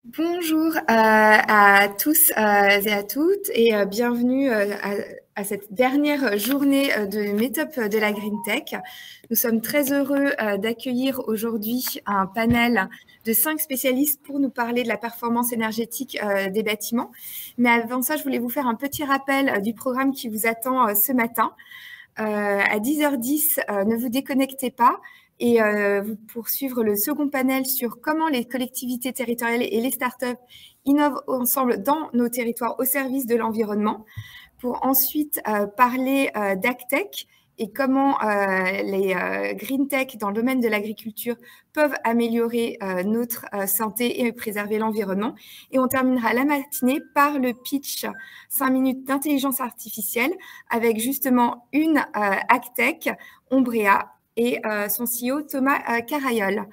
Bonjour à tous et à toutes et bienvenue à cette dernière journée de Meetup de la Green Tech. Nous sommes très heureux d'accueillir aujourd'hui un panel de 5 spécialistes pour nous parler de la performance énergétique des bâtiments. Mais avant ça, je voulais vous faire un petit rappel du programme qui vous attend ce matin. À 10h10, ne vous déconnectez pas. Et vous poursuivre le second panel sur comment les collectivités territoriales et les startups innovent ensemble dans nos territoires au service de l'environnement, pour ensuite parler d'AgTech et comment les green tech dans le domaine de l'agriculture peuvent améliorer notre santé et préserver l'environnement. Et on terminera la matinée par le pitch 5 minutes d'intelligence artificielle avec justement une AgTech, Ombrea, et son CEO Thomas Carayol.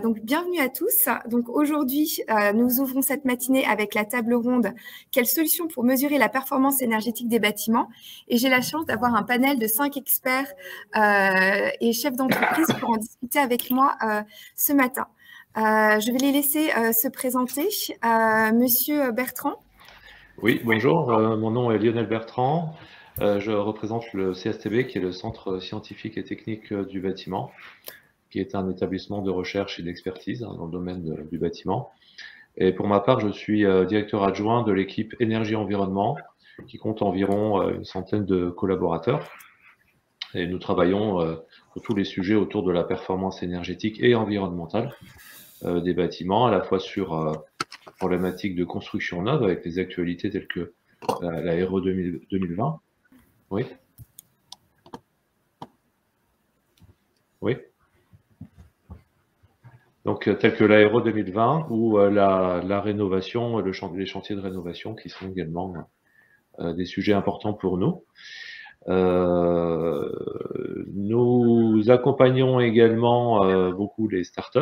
Donc, bienvenue à tous. Donc, aujourd'hui, nous ouvrons cette matinée avec la table ronde « Quelles solutions pour mesurer la performance énergétique des bâtiments ?» Et j'ai la chance d'avoir un panel de 5 experts et chefs d'entreprise pour en discuter avec moi ce matin. Je vais les laisser se présenter. Monsieur Bertrand. Oui, bonjour. Mon nom est Lionel Bertrand. Je représente le CSTB, qui est le Centre scientifique et technique du bâtiment, qui est un établissement de recherche et d'expertise dans le domaine du bâtiment. Et pour ma part, je suis directeur adjoint de l'équipe énergie-environnement, qui compte environ une centaine de collaborateurs. Et nous travaillons sur tous les sujets autour de la performance énergétique et environnementale des bâtiments, à la fois sur problématiques de construction neuve avec les actualités telles que la RE 2020. Oui. Oui. Donc, telles que la RE 2020 ou la rénovation, les chantiers de rénovation qui sont également des sujets importants pour nous. Nous accompagnons également beaucoup les startups,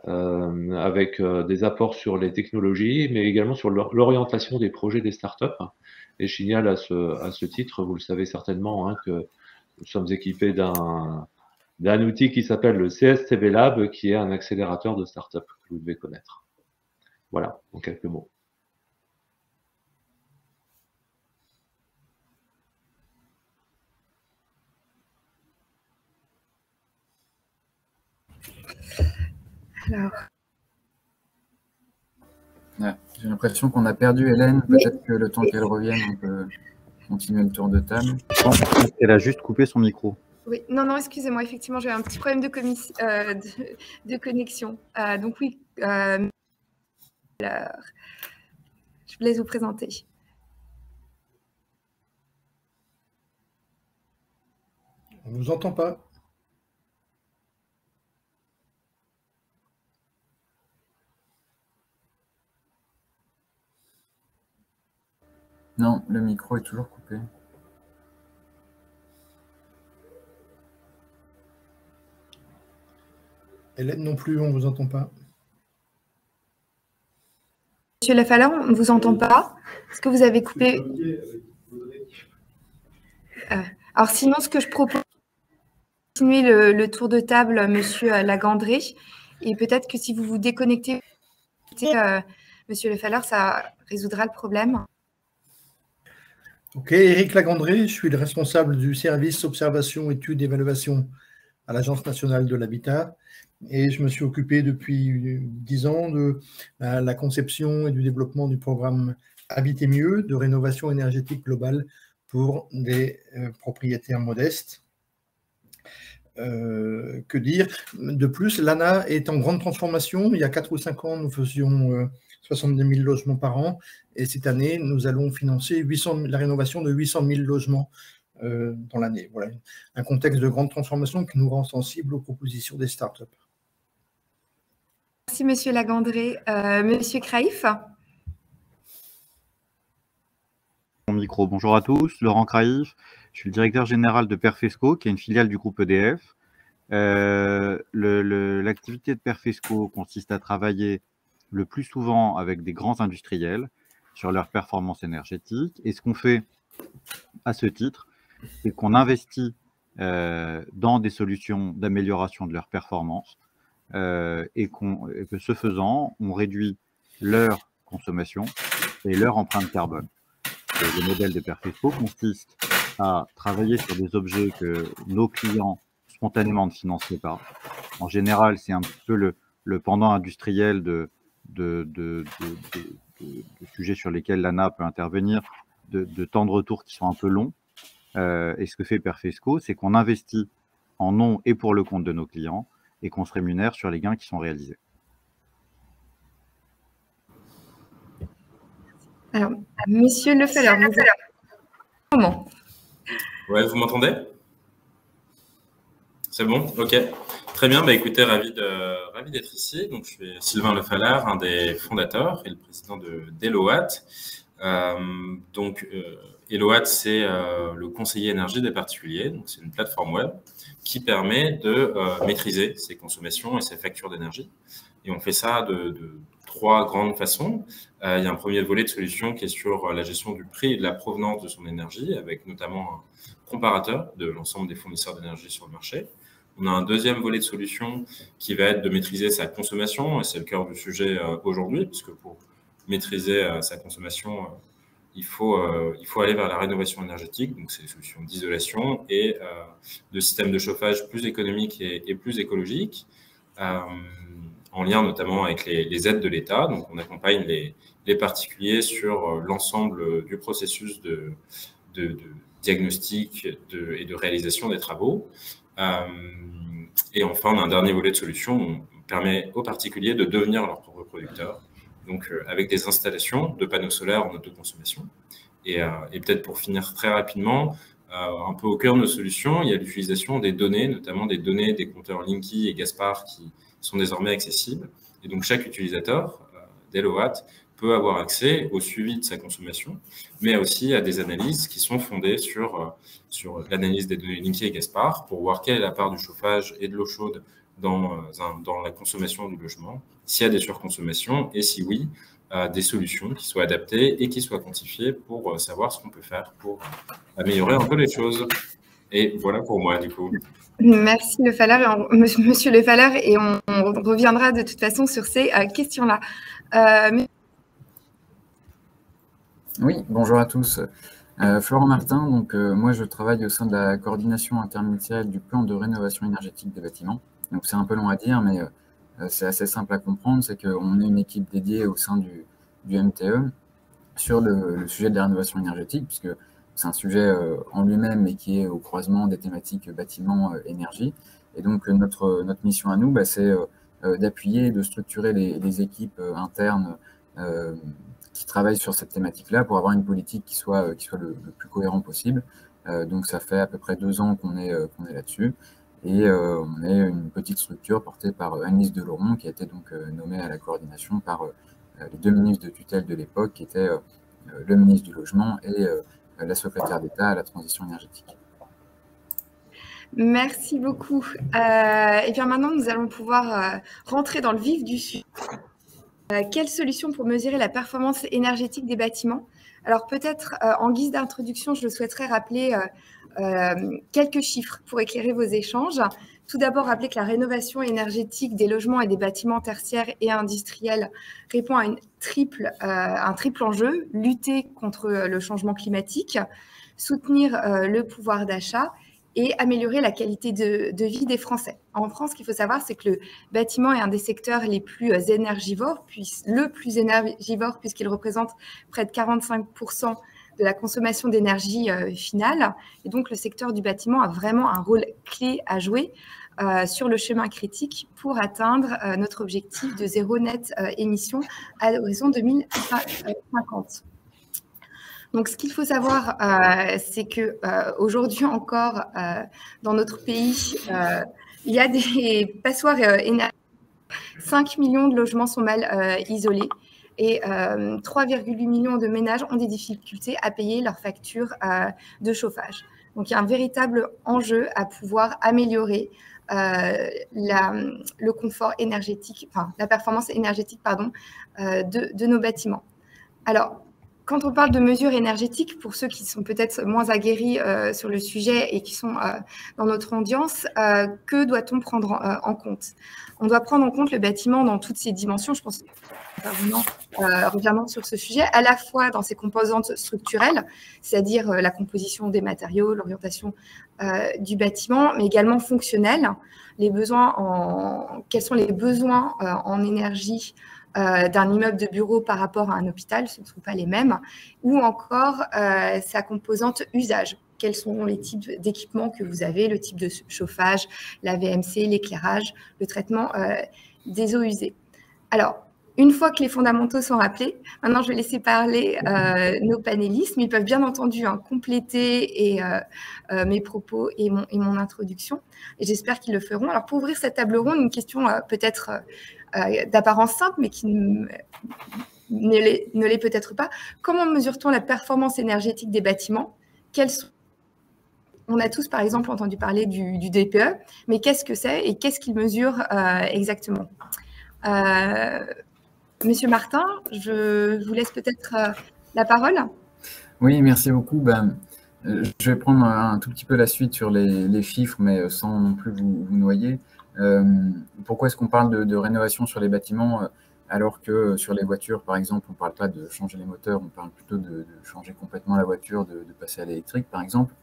avec des apports sur les technologies, mais également sur l'orientation des projets des startups. Et je signale à ce titre, vous le savez certainement, que nous sommes équipés d'un outil qui s'appelle le CSTB Lab, qui est un accélérateur de startups que vous devez connaître. Voilà, en quelques mots. Alors... Ouais, j'ai l'impression qu'on a perdu Hélène. Peut-être que le temps qu'elle revienne, on peut continuer le tour de table. Je pense qu'elle a juste coupé son micro. Oui, non, excusez-moi, effectivement, j'ai un petit problème de connexion. Donc oui, alors, je vous laisse vous présenter. On ne vous entend pas. Non, le micro est toujours coupé. Hélène non plus, on ne vous entend pas. Monsieur Lafaleur, on ne vous entend pas. Est-ce que vous avez coupé? Alors sinon, ce que je propose, c'est de continuer le tour de table, Monsieur Lagandré. Et peut-être que si vous vous déconnectez, Monsieur Lafaleur, ça résoudra le problème. Ok, Éric Lagandré, je suis le responsable du service observation, études et évaluation à l'Agence nationale de l'habitat. Et je me suis occupé depuis 10 ans de la conception et du développement du programme Habiter mieux, de rénovation énergétique globale pour des propriétaires modestes. Que dire? De plus, l'ANA est en grande transformation. Il y a 4 ou 5 ans, nous faisions 70 000 logements par an. Et cette année, nous allons financer la rénovation de 800 000 logements dans l'année. Voilà, un contexte de grande transformation qui nous rend sensibles aux propositions des startups. Merci, Monsieur Lagandré. Monsieur Craïf. Mon micro. Bonjour à tous, Laurent Craïf. Je suis le directeur général de Perfesco, qui est une filiale du groupe EDF. L'activité de Perfesco consiste à travailler le plus souvent avec des grands industriels sur leur performance énergétique. Et ce qu'on fait à ce titre, c'est qu'on investit dans des solutions d'amélioration de leur performance et que ce faisant, on réduit leur consommation et leur empreinte carbone. Et le modèle de Perfesco consiste à travailler sur des objets que nos clients spontanément ne finançaient pas. En général, c'est un petit peu le pendant industriel de sujets sur lesquels l'ANA peut intervenir, de temps de retour qui sont un peu longs. Et ce que fait Perfesco, c'est qu'on investit en nom et pour le compte de nos clients et qu'on se rémunère sur les gains qui sont réalisés. Alors, Monsieur Lefeller, comment? Ouais, vous m'entendez? C'est bon? Ok. Très bien. Bah, écoutez, ravi d'être ici. Donc, je suis Sylvain Lefeller, un des fondateurs et le président d'Eloat. Eloat, c'est le conseiller énergie des particuliers. Donc, c'est une plateforme web qui permet de maîtriser ses consommations et ses factures d'énergie. Et on fait ça de trois grandes façons. Il y a un premier volet de solution qui est sur la gestion du prix et de la provenance de son énergie, avec notamment un comparateur de l'ensemble des fournisseurs d'énergie sur le marché. On a un deuxième volet de solution qui va être de maîtriser sa consommation, et c'est le cœur du sujet aujourd'hui, puisque pour maîtriser sa consommation, il faut aller vers la rénovation énergétique, donc c'est des solutions d'isolation et de systèmes de chauffage plus économiques et plus écologiques, en lien notamment avec les aides de l'État. Donc on accompagne les particuliers sur l'ensemble du processus de diagnostic et de réalisation des travaux. Et enfin, on a un dernier volet de solution. On permet aux particuliers de devenir leurs propres producteurs, donc avec des installations de panneaux solaires en autoconsommation. Et peut-être pour finir très rapidement, un peu au cœur de nos solutions, il y a l'utilisation des données, notamment des données des compteurs Linky et Gaspard qui sont désormais accessibles. Et donc, chaque utilisateur d'Eloat peut avoir accès au suivi de sa consommation, mais aussi à des analyses qui sont fondées sur l'analyse des données Linky et Gaspard pour voir quelle est la part du chauffage et de l'eau chaude dans la consommation du logement, s'il y a des surconsommations et si oui, des solutions qui soient adaptées et qui soient quantifiées pour savoir ce qu'on peut faire pour améliorer un peu les choses. Et voilà pour moi, du coup. Merci Monsieur Lefeller, et on reviendra de toute façon sur ces questions-là. Oui, bonjour à tous. Florent Martin, donc moi je travaille au sein de la coordination interministérielle du plan de rénovation énergétique des bâtiments. Donc c'est un peu long à dire, mais c'est assez simple à comprendre, c'est qu'on est une équipe dédiée au sein du MTE sur le sujet de la rénovation énergétique, puisque c'est un sujet en lui-même, mais qui est au croisement des thématiques bâtiment, énergie. Et donc notre mission à nous, c'est d'appuyer et de structurer les équipes internes qui travaillent sur cette thématique-là pour avoir une politique qui soit le plus cohérent possible. Donc ça fait à peu près 2 ans qu'on est là-dessus. Et on est une petite structure portée par Agnès Delaurent, qui a été donc nommée à la coordination par les 2 ministres de tutelle de l'époque, qui étaient le ministre du Logement et la secrétaire d'État à la transition énergétique. Merci beaucoup. Et bien maintenant, nous allons pouvoir rentrer dans le vif du sujet. Quelles solutions pour mesurer la performance énergétique des bâtiments? Alors peut-être en guise d'introduction, je souhaiterais rappeler quelques chiffres pour éclairer vos échanges. Tout d'abord, rappeler que la rénovation énergétique des logements et des bâtiments tertiaires et industriels répond à un triple enjeu: lutter contre le changement climatique, soutenir le pouvoir d'achat et améliorer la qualité de vie des Français. En France, ce qu'il faut savoir, c'est que le bâtiment est un des secteurs les plus énergivores, puisqu'il représente près de 45% de la consommation d'énergie finale. Et donc, le secteur du bâtiment a vraiment un rôle clé à jouer sur le chemin critique pour atteindre notre objectif de zéro net émission à l'horizon 2050. Donc, ce qu'il faut savoir, c'est qu'aujourd'hui encore, dans notre pays, il y a des passoires énergétiques. 5 millions de logements sont mal isolés et 3,8 millions de ménages ont des difficultés à payer leurs factures de chauffage. Donc, il y a un véritable enjeu à pouvoir améliorer le confort énergétique, enfin, la performance énergétique, de nos bâtiments. Alors, quand on parle de mesures énergétiques, pour ceux qui sont peut-être moins aguerris sur le sujet et qui sont dans notre audience, que doit-on prendre en compte? On doit prendre en compte le bâtiment dans toutes ses dimensions, je pense reviendrons sur ce sujet, à la fois dans ses composantes structurelles, c'est-à-dire la composition des matériaux, l'orientation du bâtiment, mais également fonctionnelles, quels sont les besoins en énergie d'un immeuble de bureau par rapport à un hôpital, ce ne sont pas les mêmes, ou encore sa composante usage. Quels sont les types d'équipements que vous avez, le type de chauffage, la VMC, l'éclairage, le traitement des eaux usées. Alors, une fois que les fondamentaux sont rappelés, maintenant je vais laisser parler nos panélistes, mais ils peuvent bien entendu compléter mes propos et mon introduction, et j'espère qu'ils le feront. Alors pour ouvrir cette table ronde, une question peut-être d'apparence simple, mais qui ne l'est peut-être pas. Comment mesure-t-on la performance énergétique des bâtiments? On a tous, par exemple, entendu parler du DPE, mais qu'est-ce que c'est et qu'est-ce qu'il mesure exactement? Monsieur Martin, je vous laisse peut-être la parole. Oui, merci beaucoup. Je vais prendre un tout petit peu la suite sur les chiffres, mais sans non plus vous noyer. Pourquoi est-ce qu'on parle de rénovation sur les bâtiments alors que sur les voitures, par exemple, on ne parle pas de changer les moteurs, on parle plutôt de changer complètement la voiture, de passer à l'électrique, par exemple.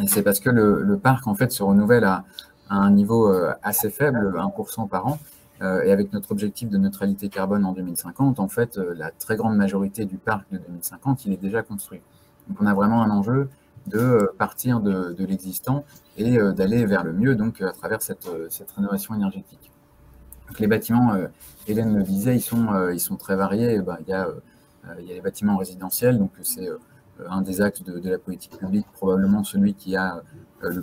Et c'est parce que le parc, en fait, se renouvelle à un niveau assez faible, 1% par an. Et avec notre objectif de neutralité carbone en 2050, en fait, la très grande majorité du parc de 2050, il est déjà construit. Donc, on a vraiment un enjeu de partir de l'existant et d'aller vers le mieux, donc à travers cette rénovation énergétique. Donc, les bâtiments, Hélène le disait, ils sont très variés. Il y a les bâtiments résidentiels, donc c'est un des axes de la politique publique, probablement celui qui a la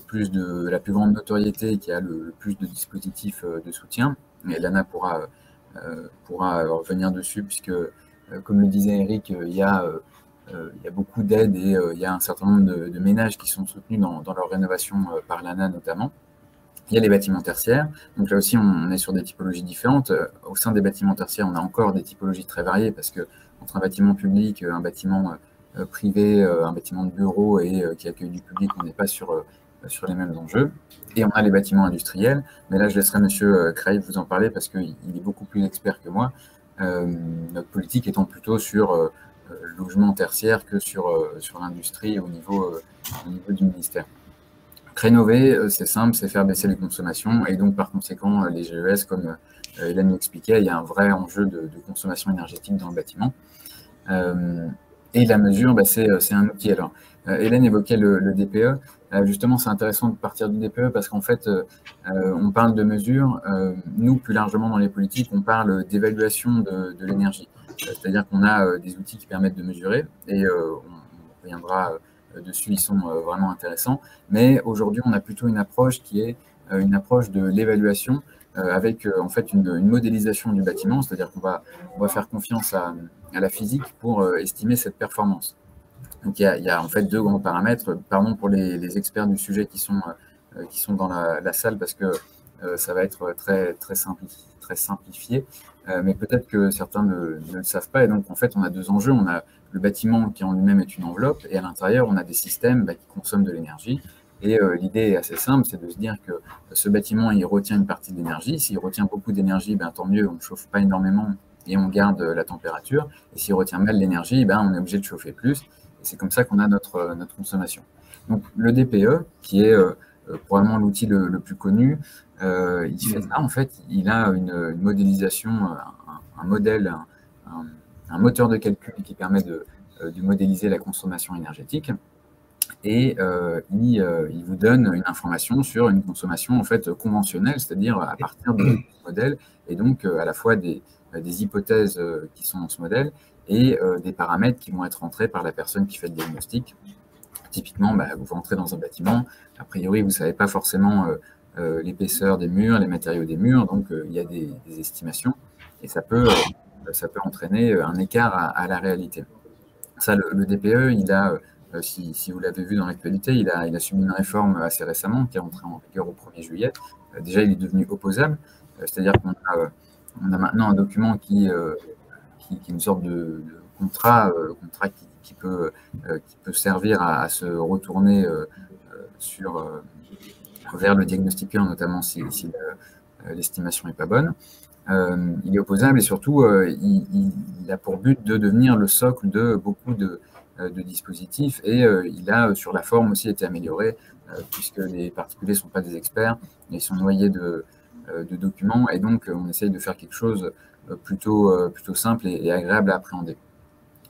plus grande notoriété, qui a le plus de dispositifs de soutien. Et Lana pourra revenir dessus, puisque, comme le disait Eric, il y a beaucoup d'aides et il y a un certain nombre de ménages qui sont soutenus dans leur rénovation par Lana notamment. Il y a les bâtiments tertiaires. Donc là aussi, on est sur des typologies différentes. Au sein des bâtiments tertiaires, on a encore des typologies très variées, parce que entre un bâtiment public, un bâtiment privé, un bâtiment de bureau et qui accueille du public, on n'est pas sur les mêmes enjeux. Et on a les bâtiments industriels, mais là je laisserai Monsieur Craïf vous en parler parce qu'il est beaucoup plus expert que moi, notre politique étant plutôt sur le logement tertiaire que sur l'industrie au niveau du ministère. Rénover, c'est simple, c'est faire baisser les consommations, et donc par conséquent les GES, comme Hélène l'expliquait, il y a un vrai enjeu de consommation énergétique dans le bâtiment. Et la mesure, c'est un outil. Alors, Hélène évoquait le DPE. Justement, c'est intéressant de partir du DPE parce qu'en fait, on parle de mesures. Nous, plus largement dans les politiques, on parle d'évaluation de l'énergie. C'est-à-dire qu'on a des outils qui permettent de mesurer, et on reviendra dessus, ils sont vraiment intéressants. Mais aujourd'hui, on a plutôt une approche qui est une approche de l'évaluation avec en fait une modélisation du bâtiment, c'est-à-dire qu'on va faire confiance à la physique pour estimer cette performance. Donc il y a en fait deux grands paramètres. Pardon pour les experts du sujet qui sont dans la salle, parce que ça va être très simplifié, mais peut-être que certains ne le savent pas. Et donc en fait, on a deux enjeux. On a le bâtiment qui en lui-même est une enveloppe, et à l'intérieur, on a des systèmes qui consomment de l'énergie. Et l'idée est assez simple, c'est de se dire que ce bâtiment, il retient une partie de l'énergie. S'il retient beaucoup d'énergie, tant mieux, on ne chauffe pas énormément et on garde la température. Et s'il retient mal l'énergie, on est obligé de chauffer plus. Et c'est comme ça qu'on a notre consommation. Donc le DPE, qui est probablement l'outil le plus connu, il fait ça. En fait, il a une modélisation, un modèle, un moteur de calcul qui permet de modéliser la consommation énergétique. Et il vous donne une information sur une consommation en fait conventionnelle, c'est-à-dire à partir de ce modèle, et donc à la fois des hypothèses qui sont dans ce modèle et des paramètres qui vont être rentrés par la personne qui fait le diagnostic. Typiquement, vous rentrez dans un bâtiment, a priori vous ne savez pas forcément l'épaisseur des murs, les matériaux des murs, donc il y a des estimations, et ça peut entraîner un écart à la réalité. Ça, le DPE, il a si vous l'avez vu dans l'actualité, il a subi une réforme assez récemment qui est entrée en vigueur au 1er juillet. Déjà, il est devenu opposable, c'est-à-dire qu'on a maintenant un document qui est une sorte de contrat, qui peut servir à se retourner vers le diagnostiqueur, notamment si l'estimation n'est pas bonne. Il est opposable et surtout, il a pour but de devenir le socle de beaucoup de dispositifs et il a sur la forme aussi été amélioré puisque les particuliers ne sont pas des experts, ils sont noyés de documents et donc on essaye de faire quelque chose plutôt simple et agréable à appréhender.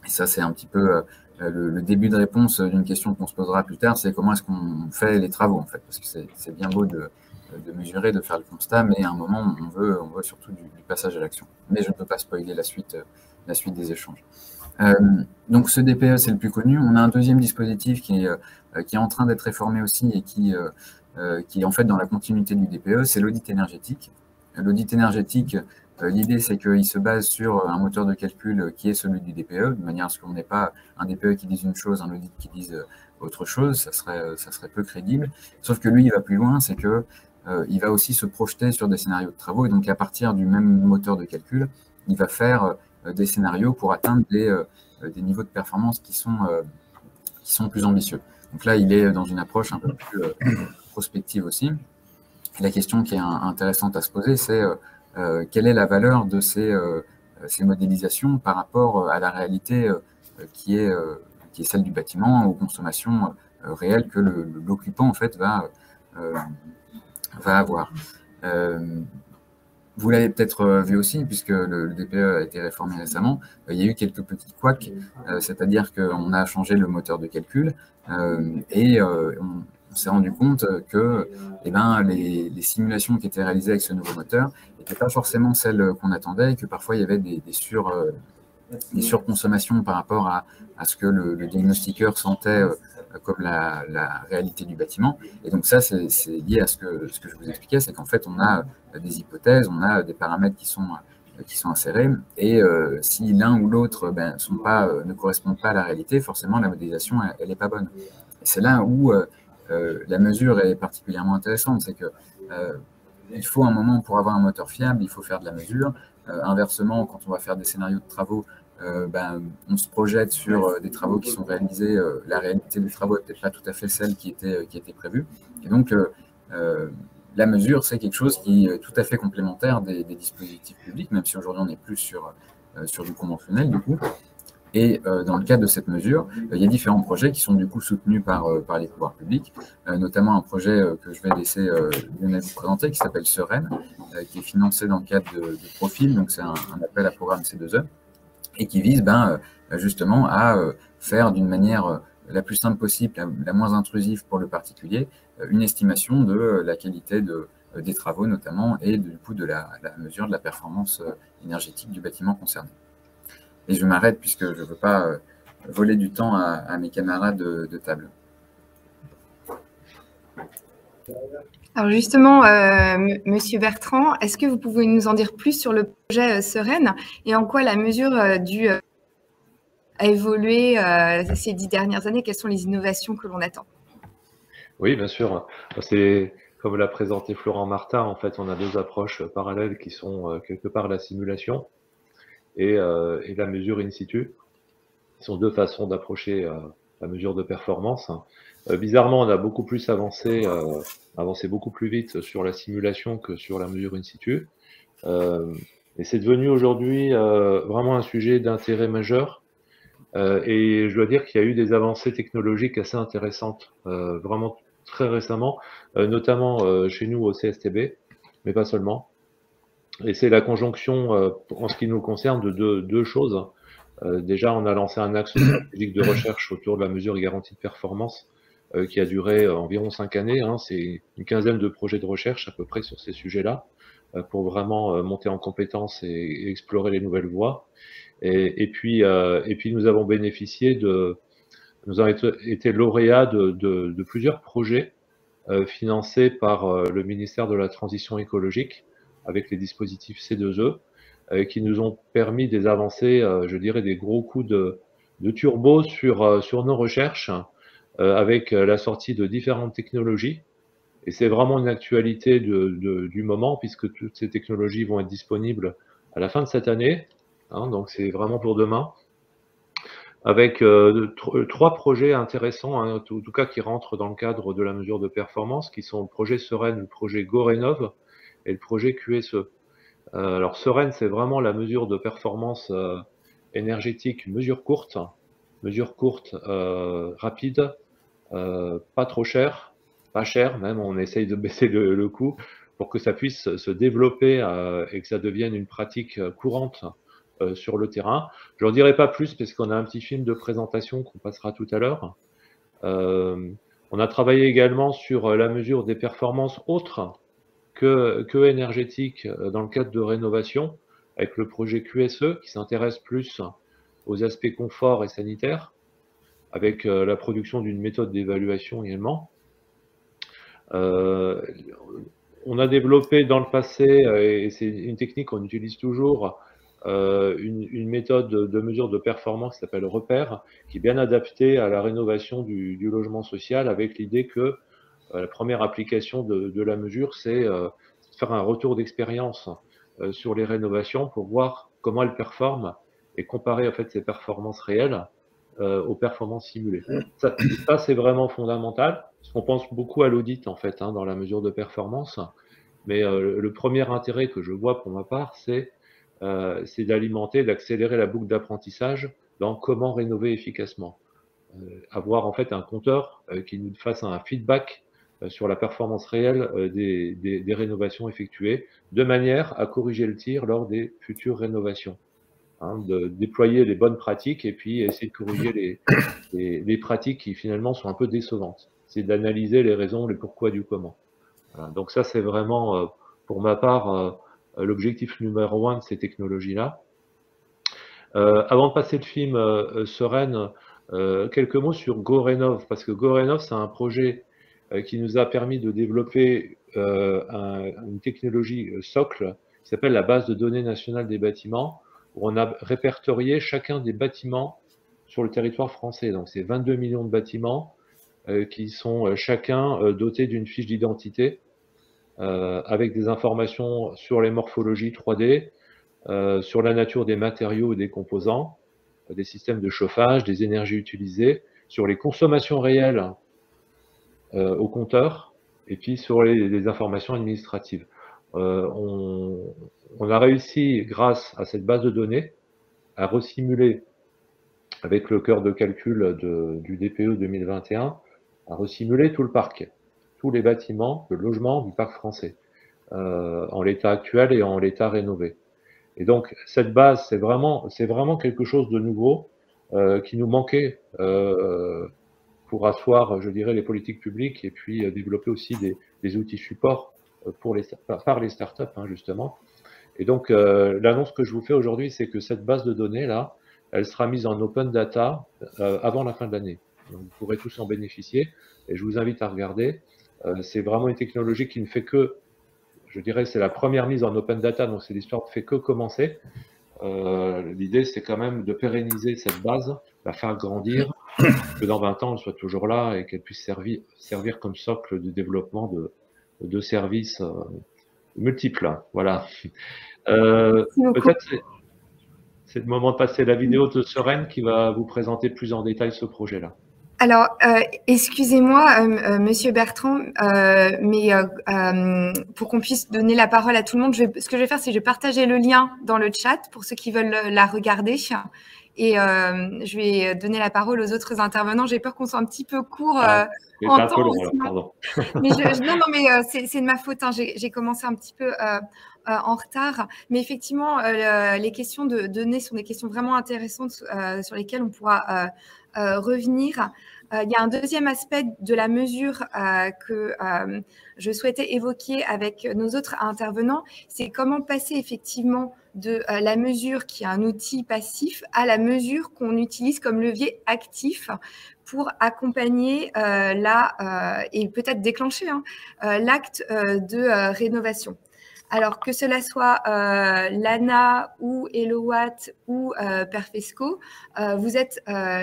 Et ça, c'est un petit peu le début de réponse d'une question qu'on se posera plus tard, c'est comment est-ce qu'on fait les travaux en fait, parce que c'est bien beau de mesurer, de faire le constat, mais à un moment, on veut surtout du passage à l'action. Mais je ne peux pas spoiler la suite des échanges. Donc ce DPE, c'est le plus connu. On a un deuxième dispositif qui est en train d'être réformé aussi et qui est en fait dans la continuité du DPE, c'est l'audit énergétique. L'audit énergétique, l'idée c'est qu'il se base sur un moteur de calcul qui est celui du DPE, de manière à ce qu'on n'ait pas un DPE qui dise une chose, un audit qui dise autre chose, ça serait peu crédible. Sauf que lui, il va plus loin, c'est que il va aussi se projeter sur des scénarios de travaux, et donc à partir du même moteur de calcul, il va faire des scénarios pour atteindre des niveaux de performance qui sont plus ambitieux. Donc là, il est dans une approche un peu plus prospective aussi. Et la question qui est intéressante à se poser, c'est quelle est la valeur de ces modélisations par rapport à la réalité qui est celle du bâtiment, aux consommations réelles que l'occupant en fait va avoir. Vous l'avez peut-être vu aussi, puisque le DPE a été réformé récemment, il y a eu quelques petits couacs, c'est-à-dire qu'on a changé le moteur de calcul et on s'est rendu compte que les simulations qui étaient réalisées avec ce nouveau moteur n'étaient pas forcément celles qu'on attendait et que parfois il y avait des surconsommations par rapport à ce que le diagnostiqueur sentait comme la réalité du bâtiment. Et donc ça, c'est lié à ce que je vous expliquais, c'est qu'en fait, on a des hypothèses, on a des paramètres qui sont insérés, et si l'un ou l'autre ne correspondent pas à la réalité, forcément, la modélisation, elle n'est pas bonne. Et c'est là où la mesure est particulièrement intéressante, c'est que il faut un moment pour avoir un moteur fiable, il faut faire de la mesure. Inversement, quand on va faire des scénarios de travaux, on se projette sur des travaux qui sont réalisés, la réalité des travaux n'est peut-être pas tout à fait celle qui était prévue. Et donc, la mesure, c'est quelque chose qui est tout à fait complémentaire des dispositifs publics, même si aujourd'hui on n'est plus sur du conventionnel du coup. Et dans le cadre de cette mesure, il y a différents projets qui sont du coup soutenus par les pouvoirs publics, notamment un projet que je vais laisser Lionel vous présenter, qui s'appelle Sereine, qui est financé dans le cadre de Profil, donc c'est un appel à programme C2E, et qui vise justement à faire d'une manière la plus simple possible, la moins intrusive pour le particulier, une estimation de la qualité des travaux notamment, et du coup de la mesure de la performance énergétique du bâtiment concerné. Et je m'arrête puisque je ne veux pas voler du temps à mes camarades de table. Alors justement, Monsieur Bertrand, est-ce que vous pouvez nous en dire plus sur le projet Sereine et en quoi la mesure a évolué ces 10 dernières années? Quelles sont les innovations que l'on attend? Oui, bien sûr. C'est comme l'a présenté Florent Martin, en fait, on a deux approches parallèles qui sont quelque part la simulation et la mesure in situ. Ce sont deux façons d'approcher la mesure de performance. Bizarrement, on a beaucoup plus avancé beaucoup plus vite sur la simulation que sur la mesure in situ. Et c'est devenu aujourd'hui vraiment un sujet d'intérêt majeur. Et je dois dire qu'il y a eu des avancées technologiques assez intéressantes, vraiment très récemment, notamment chez nous au CSTB, mais pas seulement. Et c'est la conjonction, en ce qui nous concerne, de deux choses. Déjà, on a lancé un axe stratégique de recherche autour de la mesure et garantie de performance qui a duré environ 5 années. Hein. C'est une quinzaine de projets de recherche à peu près sur ces sujets-là pour vraiment monter en compétences et explorer les nouvelles voies. Et puis, nous avons bénéficié nous avons été lauréats de plusieurs projets financés par le ministère de la Transition écologique avec les dispositifs C2E qui nous ont permis des avancées, je dirais des gros coups de turbo sur nos recherches avec la sortie de différentes technologies. Et c'est vraiment une actualité du moment puisque toutes ces technologies vont être disponibles à la fin de cette année. Hein, donc c'est vraiment pour demain. avec trois projets intéressants, hein, en tout cas qui rentrent dans le cadre de la mesure de performance, qui sont le projet Sereine, le projet GoRénov et le projet QSE. Alors Sereine, c'est vraiment la mesure de performance énergétique, mesure courte, rapide, pas trop cher, pas cher même, on essaye de baisser le coût pour que ça puisse se développer et que ça devienne une pratique courante sur le terrain. Je n'en dirai pas plus parce qu'on a un petit film de présentation qu'on passera tout à l'heure. On a travaillé également sur la mesure des performances autres que énergétiques dans le cadre de rénovation, avec le projet QSE qui s'intéresse plus aux aspects confort et sanitaire, avec la production d'une méthode d'évaluation également. On a développé dans le passé, et c'est une technique qu'on utilise toujours, une méthode de mesure de performance qui s'appelle Repère, qui est bien adaptée à la rénovation du logement social, avec l'idée que la première application de la mesure, c'est de faire un retour d'expérience sur les rénovations pour voir comment elles performent et comparer en fait ces performances réelles aux performances simulées. Ça c'est vraiment fondamental, parce qu'on pense beaucoup à l'audit en fait dans la mesure de performance, mais le premier intérêt que je vois pour ma part, c'est d'alimenter, d'accélérer la boucle d'apprentissage dans comment rénover efficacement. Avoir en fait un compteur qui nous fasse un feedback sur la performance réelle des rénovations effectuées, de manière à corriger le tir lors des futures rénovations. De déployer les bonnes pratiques et puis essayer de corriger les pratiques qui finalement sont un peu décevantes. C'est d'analyser les raisons, les pourquoi du comment. Voilà. Donc ça, c'est vraiment, pour ma part, l'objectif numéro 1 de ces technologies-là. Avant de passer le film Sereine, quelques mots sur GoRénov, parce que GoRénov, c'est un projet qui nous a permis de développer une technologie socle qui s'appelle la base de données nationale des bâtiments, où on a répertorié chacun des bâtiments sur le territoire français. Donc, c'est 22 millions de bâtiments qui sont chacun dotés d'une fiche d'identité avec des informations sur les morphologies 3D, sur la nature des matériaux et des composants, des systèmes de chauffage, des énergies utilisées, sur les consommations réelles au compteur, et puis sur les informations administratives. On a réussi, grâce à cette base de données, à resimuler, avec le cœur de calcul du DPE 2021, à resimuler tout le parc, tous les bâtiments de logement du parc français, en l'état actuel et en l'état rénové. Et donc, cette base, c'est vraiment quelque chose de nouveau qui nous manquait pour asseoir, je dirais, les politiques publiques et puis développer aussi des outils supports par les startups, justement. Et donc, l'annonce que je vous fais aujourd'hui, c'est que cette base de données-là, elle sera mise en open data avant la fin de l'année. Donc, vous pourrez tous en bénéficier. Et je vous invite à regarder. C'est vraiment une technologie qui ne fait que, je dirais, c'est la première mise en open data, donc c'est l'histoire ne fait que commencer. L'idée, c'est quand même de pérenniser cette base, la faire grandir, que dans 20 ans, elle soit toujours là et qu'elle puisse servir comme socle de développement de services multiples. Voilà. Peut-être c'est le moment de passer la vidéo de Sereine qui va vous présenter plus en détail ce projet-là. Alors, excusez-moi, Monsieur Bertrand, mais pour qu'on puisse donner la parole à tout le monde, ce que je vais faire, c'est que je vais partager le lien dans le chat pour ceux qui veulent la regarder. Et je vais donner la parole aux autres intervenants. J'ai peur qu'on soit un petit peu court en temps. Pardon. Mais non, mais c'est de ma faute. J'ai commencé un petit peu en retard. Mais effectivement, les questions de données sont des questions vraiment intéressantes sur lesquelles on pourra revenir. Il y a un deuxième aspect de la mesure que je souhaitais évoquer avec nos autres intervenants, c'est comment passer effectivement de la mesure qui est un outil passif à la mesure qu'on utilise comme levier actif pour accompagner et peut-être déclencher l'acte de rénovation. Alors que cela soit l'ANA ou Elowatt ou Perfesco, vous êtes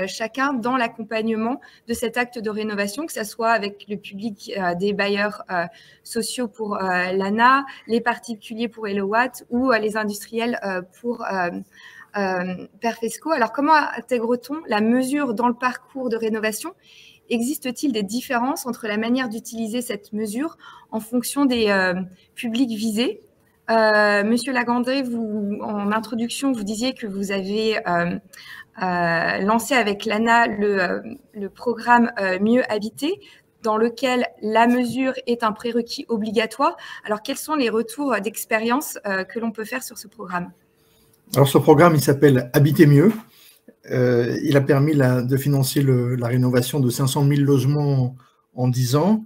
chacun dans l'accompagnement de cet acte de rénovation, que ce soit avec le public des bailleurs sociaux pour l'ANA, les particuliers pour Elowatt ou les industriels pour Perfesco. Alors, comment intègre-t-on la mesure dans le parcours de rénovation? Existe-t-il des différences entre la manière d'utiliser cette mesure en fonction des publics visés? Monsieur Lagandré, en introduction, vous disiez que vous avez lancé avec l'ANA le programme Mieux habiter, dans lequel la mesure est un prérequis obligatoire. Alors, quels sont les retours d'expérience que l'on peut faire sur ce programme? Alors, ce programme, il s'appelle Habiter mieux. Il a permis de financer la rénovation de 500 000 logements en 10 ans.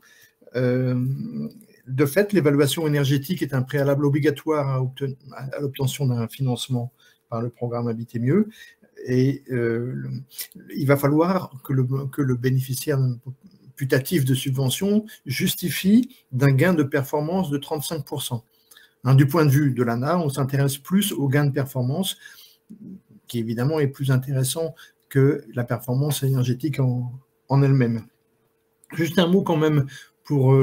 De fait, l'évaluation énergétique est un préalable obligatoire à l'obtention d'un financement par le programme Habiter mieux. Et il va falloir que le bénéficiaire putatif de subvention justifie d'un gain de performance de 35%. Du point de vue de l'ANA, on s'intéresse plus au gain de performance, qui évidemment est plus intéressant que la performance énergétique en elle-même. Juste un mot quand même pour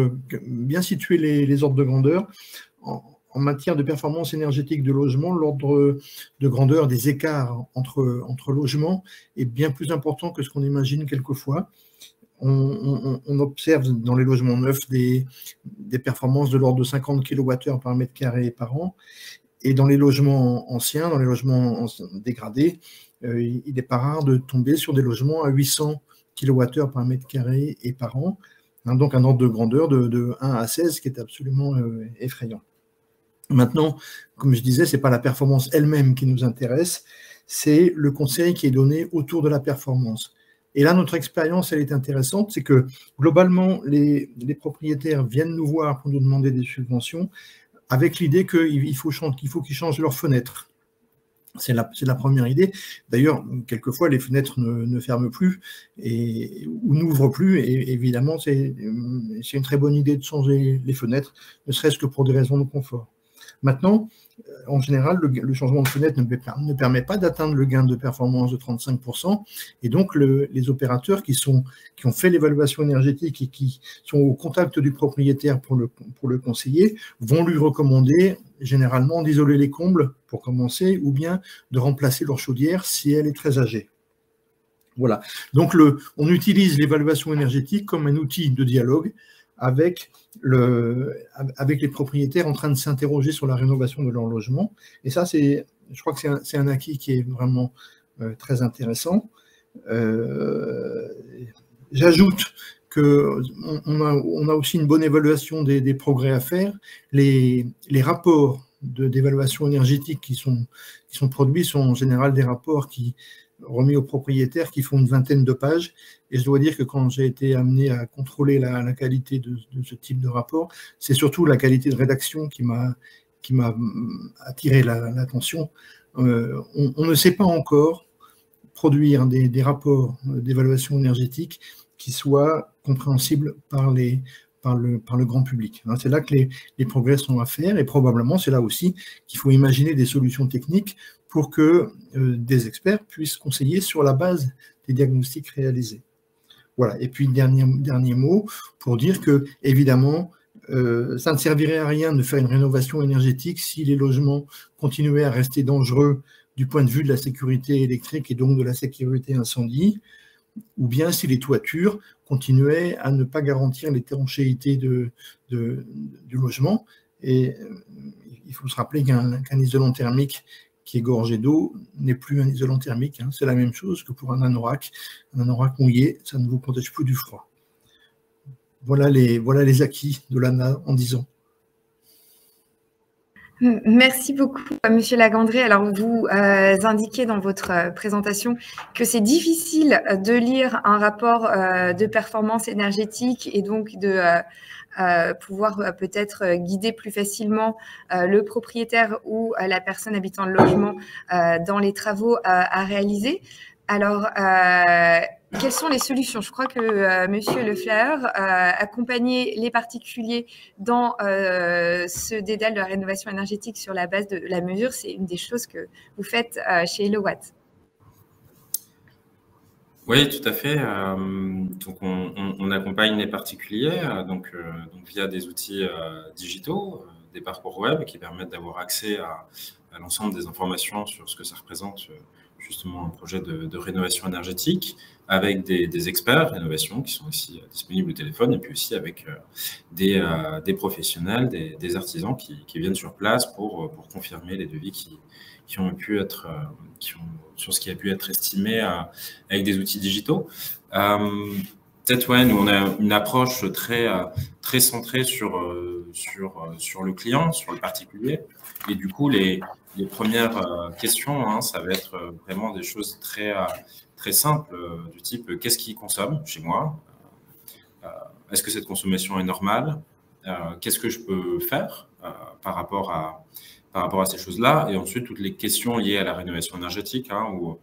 bien situer les ordres de grandeur. En matière de performance énergétique de logement, l'ordre de grandeur des écarts entre logements est bien plus important que ce qu'on imagine quelquefois. On observe dans les logements neufs des performances de l'ordre de 50 kWh par mètre carré par an. Et dans les logements anciens, dans les logements dégradés, il n'est pas rare de tomber sur des logements à 800 kWh par mètre carré et par an. Donc un ordre de grandeur de 1 à 16 qui est absolument effrayant. Maintenant, comme je disais, ce n'est pas la performance elle-même qui nous intéresse, c'est le conseil qui est donné autour de la performance. Et là, notre expérience, elle est intéressante, c'est que globalement, les propriétaires viennent nous voir pour nous demander des subventions avec l'idée qu'il faut qu'ils changent leurs fenêtres. C'est la première idée. D'ailleurs, quelquefois, les fenêtres ne ferment plus ou n'ouvrent plus. Et évidemment, c'est une très bonne idée de changer les fenêtres, ne serait-ce que pour des raisons de confort. Maintenant, en général, le changement de fenêtre ne permet pas d'atteindre le gain de performance de 35%. Et donc, les opérateurs qui ont fait l'évaluation énergétique et qui sont au contact du propriétaire pour le conseiller vont lui recommander généralement d'isoler les combles pour commencer ou bien de remplacer leur chaudière si elle est très âgée. Voilà. Donc, on utilise l'évaluation énergétique comme un outil de dialogue avec les propriétaires en train de s'interroger sur la rénovation de leur logement. Et ça, je crois que c'est un acquis qui est vraiment très intéressant. J'ajoute qu'on a aussi une bonne évaluation des progrès à faire. Les rapports d'évaluation énergétique qui sont produits sont en général des rapports remis aux propriétaires qui font une vingtaine de pages. Et je dois dire que quand j'ai été amené à contrôler la qualité de ce type de rapport, c'est surtout la qualité de rédaction qui m'a attiré l'attention. On ne sait pas encore produire des rapports d'évaluation énergétique qui soient compréhensibles par le grand public. C'est là que les progrès sont à faire et probablement c'est là aussi qu'il faut imaginer des solutions techniques pour que des experts puissent conseiller sur la base des diagnostics réalisés. Voilà. Et puis, dernier mot pour dire que, évidemment, ça ne servirait à rien de faire une rénovation énergétique si les logements continuaient à rester dangereux du point de vue de la sécurité électrique et donc de la sécurité incendie, ou bien si les toitures continuaient à ne pas garantir l'étanchéité du logement. Et il faut se rappeler qu'un isolant thermique qui est gorgé d'eau n'est plus un isolant thermique. C'est la même chose que pour un anorak. Un anorak mouillé, ça ne vous protège plus du froid. Voilà les acquis de l'ANA en 10 ans. Merci beaucoup, Monsieur Lagandré. Alors, vous indiquez dans votre présentation que c'est difficile de lire un rapport de performance énergétique et donc de pouvoir peut-être guider plus facilement le propriétaire ou la personne habitant le logement dans les travaux à réaliser. Alors, quelles sont les solutions? Je crois que Monsieur Lefleur accompagner les particuliers dans ce dédale de la rénovation énergétique sur la base de la mesure, c'est une des choses que vous faites chez HelloWatt. Oui, tout à fait. Donc, on accompagne les particuliers donc via des outils digitaux, des parcours web qui permettent d'avoir accès l'ensemble des informations sur ce que ça représente justement un projet de rénovation énergétique, avec des experts rénovation qui sont aussi disponibles au téléphone, et puis aussi avec des professionnels, des artisans qui viennent sur place pour confirmer les devis qui ont pu être sur ce qui a pu être estimé avec des outils digitaux. Peut-être, ouais, nous on a une approche très centrée sur le client, sur le particulier, et du coup les premières questions, hein, ça va être vraiment des choses très simples, du type qu'est-ce qu'il consomme chez moi, est-ce que cette consommation est normale, qu'est-ce que je peux faire par rapport à ces choses-là, et ensuite toutes les questions liées à la rénovation énergétique, hein, où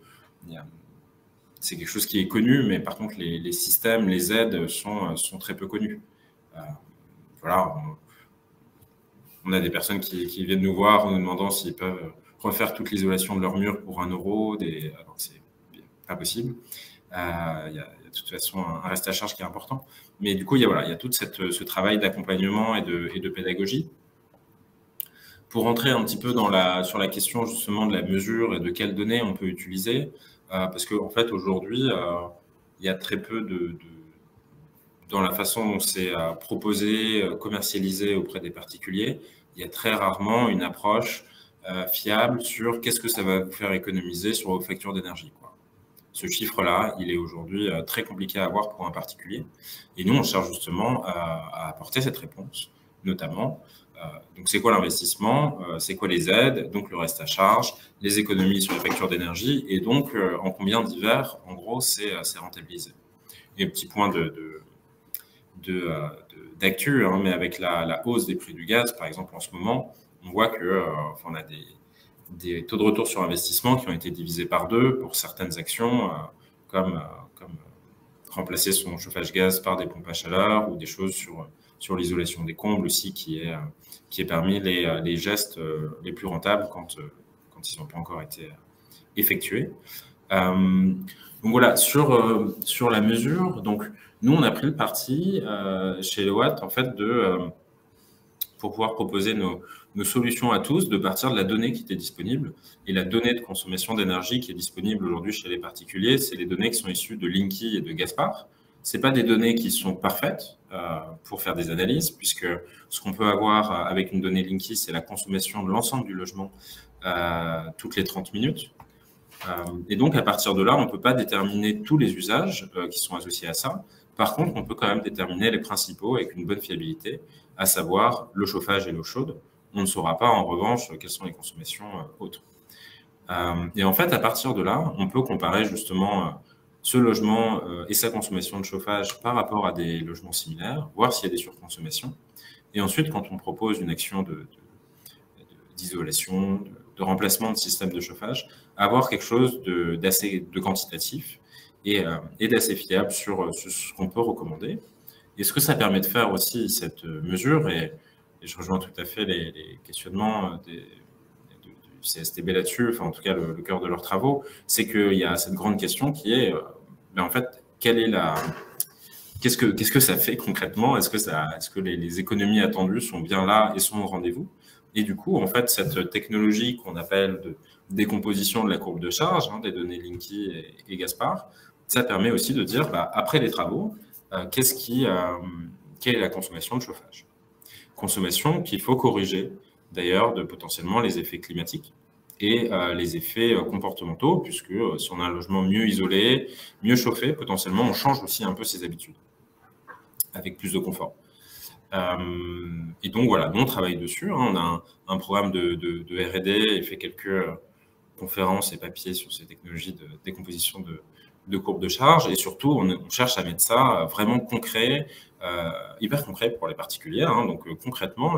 c'est quelque chose qui est connu, mais par contre les systèmes, les aides sont très peu connus. Voilà, on a des personnes qui viennent nous voir en nous demandant s'ils peuvent refaire toute l'isolation de leur mur pour 1 €, alors que c'est pas possible. Il y a de toute façon un reste à charge qui est important. Mais du coup, il y a tout ce travail d'accompagnement et de pédagogie. Pour rentrer un petit peu sur la question justement de la mesure et de quelles données on peut utiliser, parce qu'en fait, aujourd'hui, il y a très peu dans la façon dont c'est proposé, commercialisé auprès des particuliers, il y a très rarement une approche fiable sur qu'est-ce que ça va vous faire économiser sur vos factures d'énergie, quoi. Ce chiffre-là, il est aujourd'hui très compliqué à avoir pour un particulier. Et nous, on cherche justement à apporter cette réponse, notamment. Donc, c'est quoi l'investissement, c'est quoi les aides, donc le reste à charge, les économies sur les factures d'énergie, et donc en combien d'hiver, en gros, c'est rentabilisé. Et un petit point d'actu, hein, mais avec la hausse des prix du gaz, par exemple, en ce moment, on voit qu'on a des taux de retour sur investissement qui ont été divisés par 2 pour certaines actions, comme remplacer son chauffage gaz par des pompes à chaleur, ou des choses sur l'isolation des combles aussi, qui est parmi les gestes les plus rentables quand ils n'ont pas encore été effectués. Donc voilà, sur la mesure, donc nous on a pris le parti chez Elowatt, en fait, pour pouvoir proposer nos solutions à tous, de partir de la donnée qui était disponible. Et la donnée de consommation d'énergie qui est disponible aujourd'hui chez les particuliers, c'est les données qui sont issues de Linky et de Gaspard. Ce n'est pas des données qui sont parfaites pour faire des analyses, puisque ce qu'on peut avoir avec une donnée Linky, c'est la consommation de l'ensemble du logement toutes les 30 minutes. Et donc, à partir de là, on ne peut pas déterminer tous les usages qui sont associés à ça. Par contre, on peut quand même déterminer les principaux avec une bonne fiabilité, à savoir le chauffage et l'eau chaude. On ne saura pas, en revanche, quelles sont les consommations autres. Et en fait, à partir de là, on peut comparer justement ce logement et sa consommation de chauffage par rapport à des logements similaires, voir s'il y a des surconsommations. Et ensuite, quand on propose une action d'isolation, de remplacement de système de chauffage, avoir quelque chose d'assez quantitatif et d'assez fiable sur ce qu'on peut recommander. Et ce que ça permet de faire aussi, cette mesure, et je rejoins tout à fait les questionnements du CSTB là-dessus, enfin en tout cas le cœur de leurs travaux, c'est qu'il y a cette grande question qui est, en fait, qu'est-ce que ça fait concrètement? Est-ce que les économies attendues sont bien là et sont au rendez-vous? Et du coup, en fait, cette technologie qu'on appelle de décomposition de la courbe de charge, hein, des données Linky et Gaspard, ça permet aussi de dire, après les travaux, quelle est la consommation de chauffage? Consommation qu'il faut corriger, d'ailleurs, de potentiellement les effets climatiques et les effets comportementaux, puisque si on a un logement mieux isolé, mieux chauffé, potentiellement, on change aussi un peu ses habitudes, avec plus de confort. Et donc, voilà, nous, on travaille dessus. Hein, on a un programme de R&D et fait quelques conférences et papiers sur ces technologies de décomposition de courbe de charge. Et surtout, on cherche à mettre ça vraiment concret, hyper concret pour les particuliers. Hein, donc, concrètement,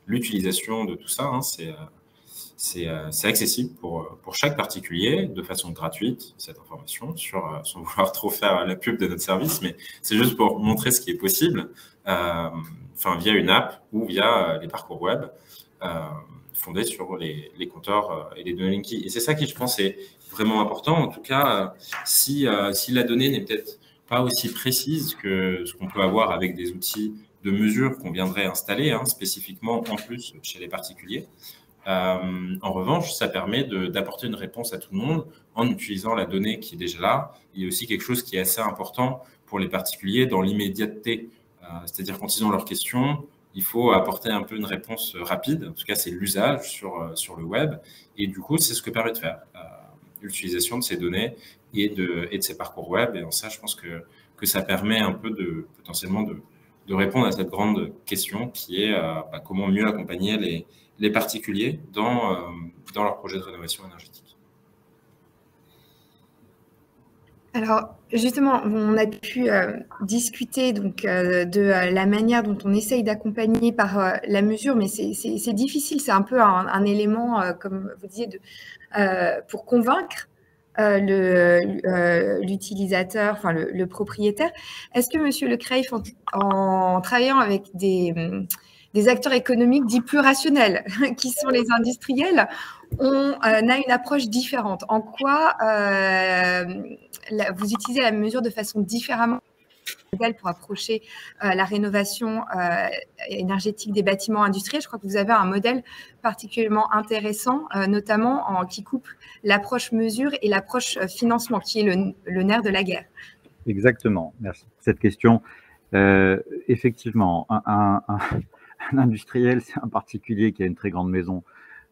l'utilisation de tout ça, hein, c'est accessible pour chaque particulier de façon gratuite, cette information, sans vouloir trop faire la pub de notre service, mais c'est juste pour montrer ce qui est possible, via une app ou via les parcours web fondés sur les compteurs et les données Linky. Et c'est ça qui, je pense, est vraiment important. En tout cas, si la donnée n'est peut-être pas aussi précise que ce qu'on peut avoir avec des outils de mesure qu'on viendrait installer spécifiquement en plus chez les particuliers, En revanche, ça permet d'apporter une réponse à tout le monde en utilisant la donnée qui est déjà là. Il y a aussi quelque chose qui est assez important pour les particuliers dans l'immédiateté. C'est-à-dire quand ils ont leurs questions, il faut apporter un peu une réponse rapide. En tout cas, c'est l'usage sur le web. Et du coup, c'est ce que permet de faire l'utilisation de ces données et de ces parcours web. Et en ça, je pense que ça permet un peu potentiellement de répondre à cette grande question qui est comment mieux accompagner les particuliers dans leur projet de rénovation énergétique. Alors, justement, on a pu discuter donc, de la manière dont on essaye d'accompagner par la mesure, mais c'est difficile, c'est un peu un élément, comme vous disiez, pour convaincre l'utilisateur, enfin le propriétaire. Est-ce que Monsieur Le Cruyff, en travaillant avec des acteurs économiques dits plus rationnels, qui sont les industriels, on a une approche différente? En quoi vous utilisez la mesure de façon différemment pour approcher la rénovation énergétique des bâtiments industriels? Je crois que vous avez un modèle particulièrement intéressant, notamment qui couple l'approche mesure et l'approche financement, qui est le nerf de la guerre. Exactement, merci pour cette question. Effectivement, un industriel, c'est un particulier qui a une très grande maison.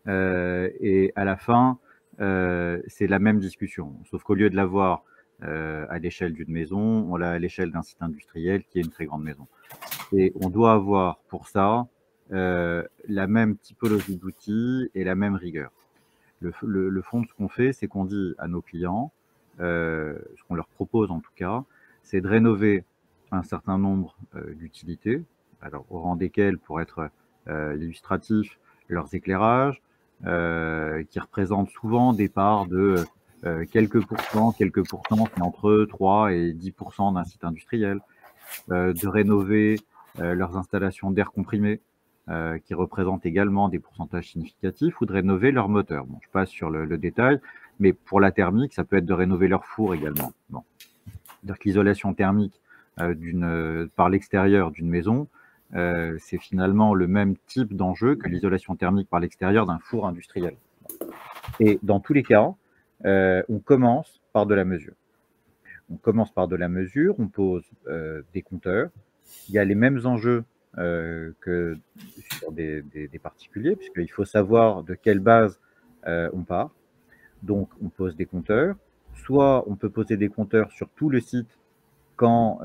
Et à la fin, c'est la même discussion, sauf qu'au lieu de l'avoir à l'échelle d'une maison, on l'a à l'échelle d'un site industriel qui est une très grande maison. Et on doit avoir pour ça la même typologie d'outils et la même rigueur. Le fond de ce qu'on fait, c'est qu'on dit à nos clients, ce qu'on leur propose en tout cas, c'est de rénover un certain nombre d'utilités, alors au rang desquelles, pour être illustratif, leurs éclairages, qui représentent souvent des parts de quelques pourcents, c'est entre 3 et 10% d'un site industriel, de rénover leurs installations d'air comprimé, qui représentent également des pourcentages significatifs, ou de rénover leur moteur. Bon, je passe sur le détail, mais pour la thermique, ça peut être de rénover leur four également. Bon. C'est-à-dire que l'isolation thermique par l'extérieur d'une maison, c'est finalement le même type d'enjeu que l'isolation thermique par l'extérieur d'un four industriel. Et dans tous les cas, on commence par de la mesure. On commence par de la mesure, on pose des compteurs. Il y a les mêmes enjeux que sur des particuliers, puisqu'il faut savoir de quelle base on part. Donc, on pose des compteurs. Soit on peut poser des compteurs sur tout le site quand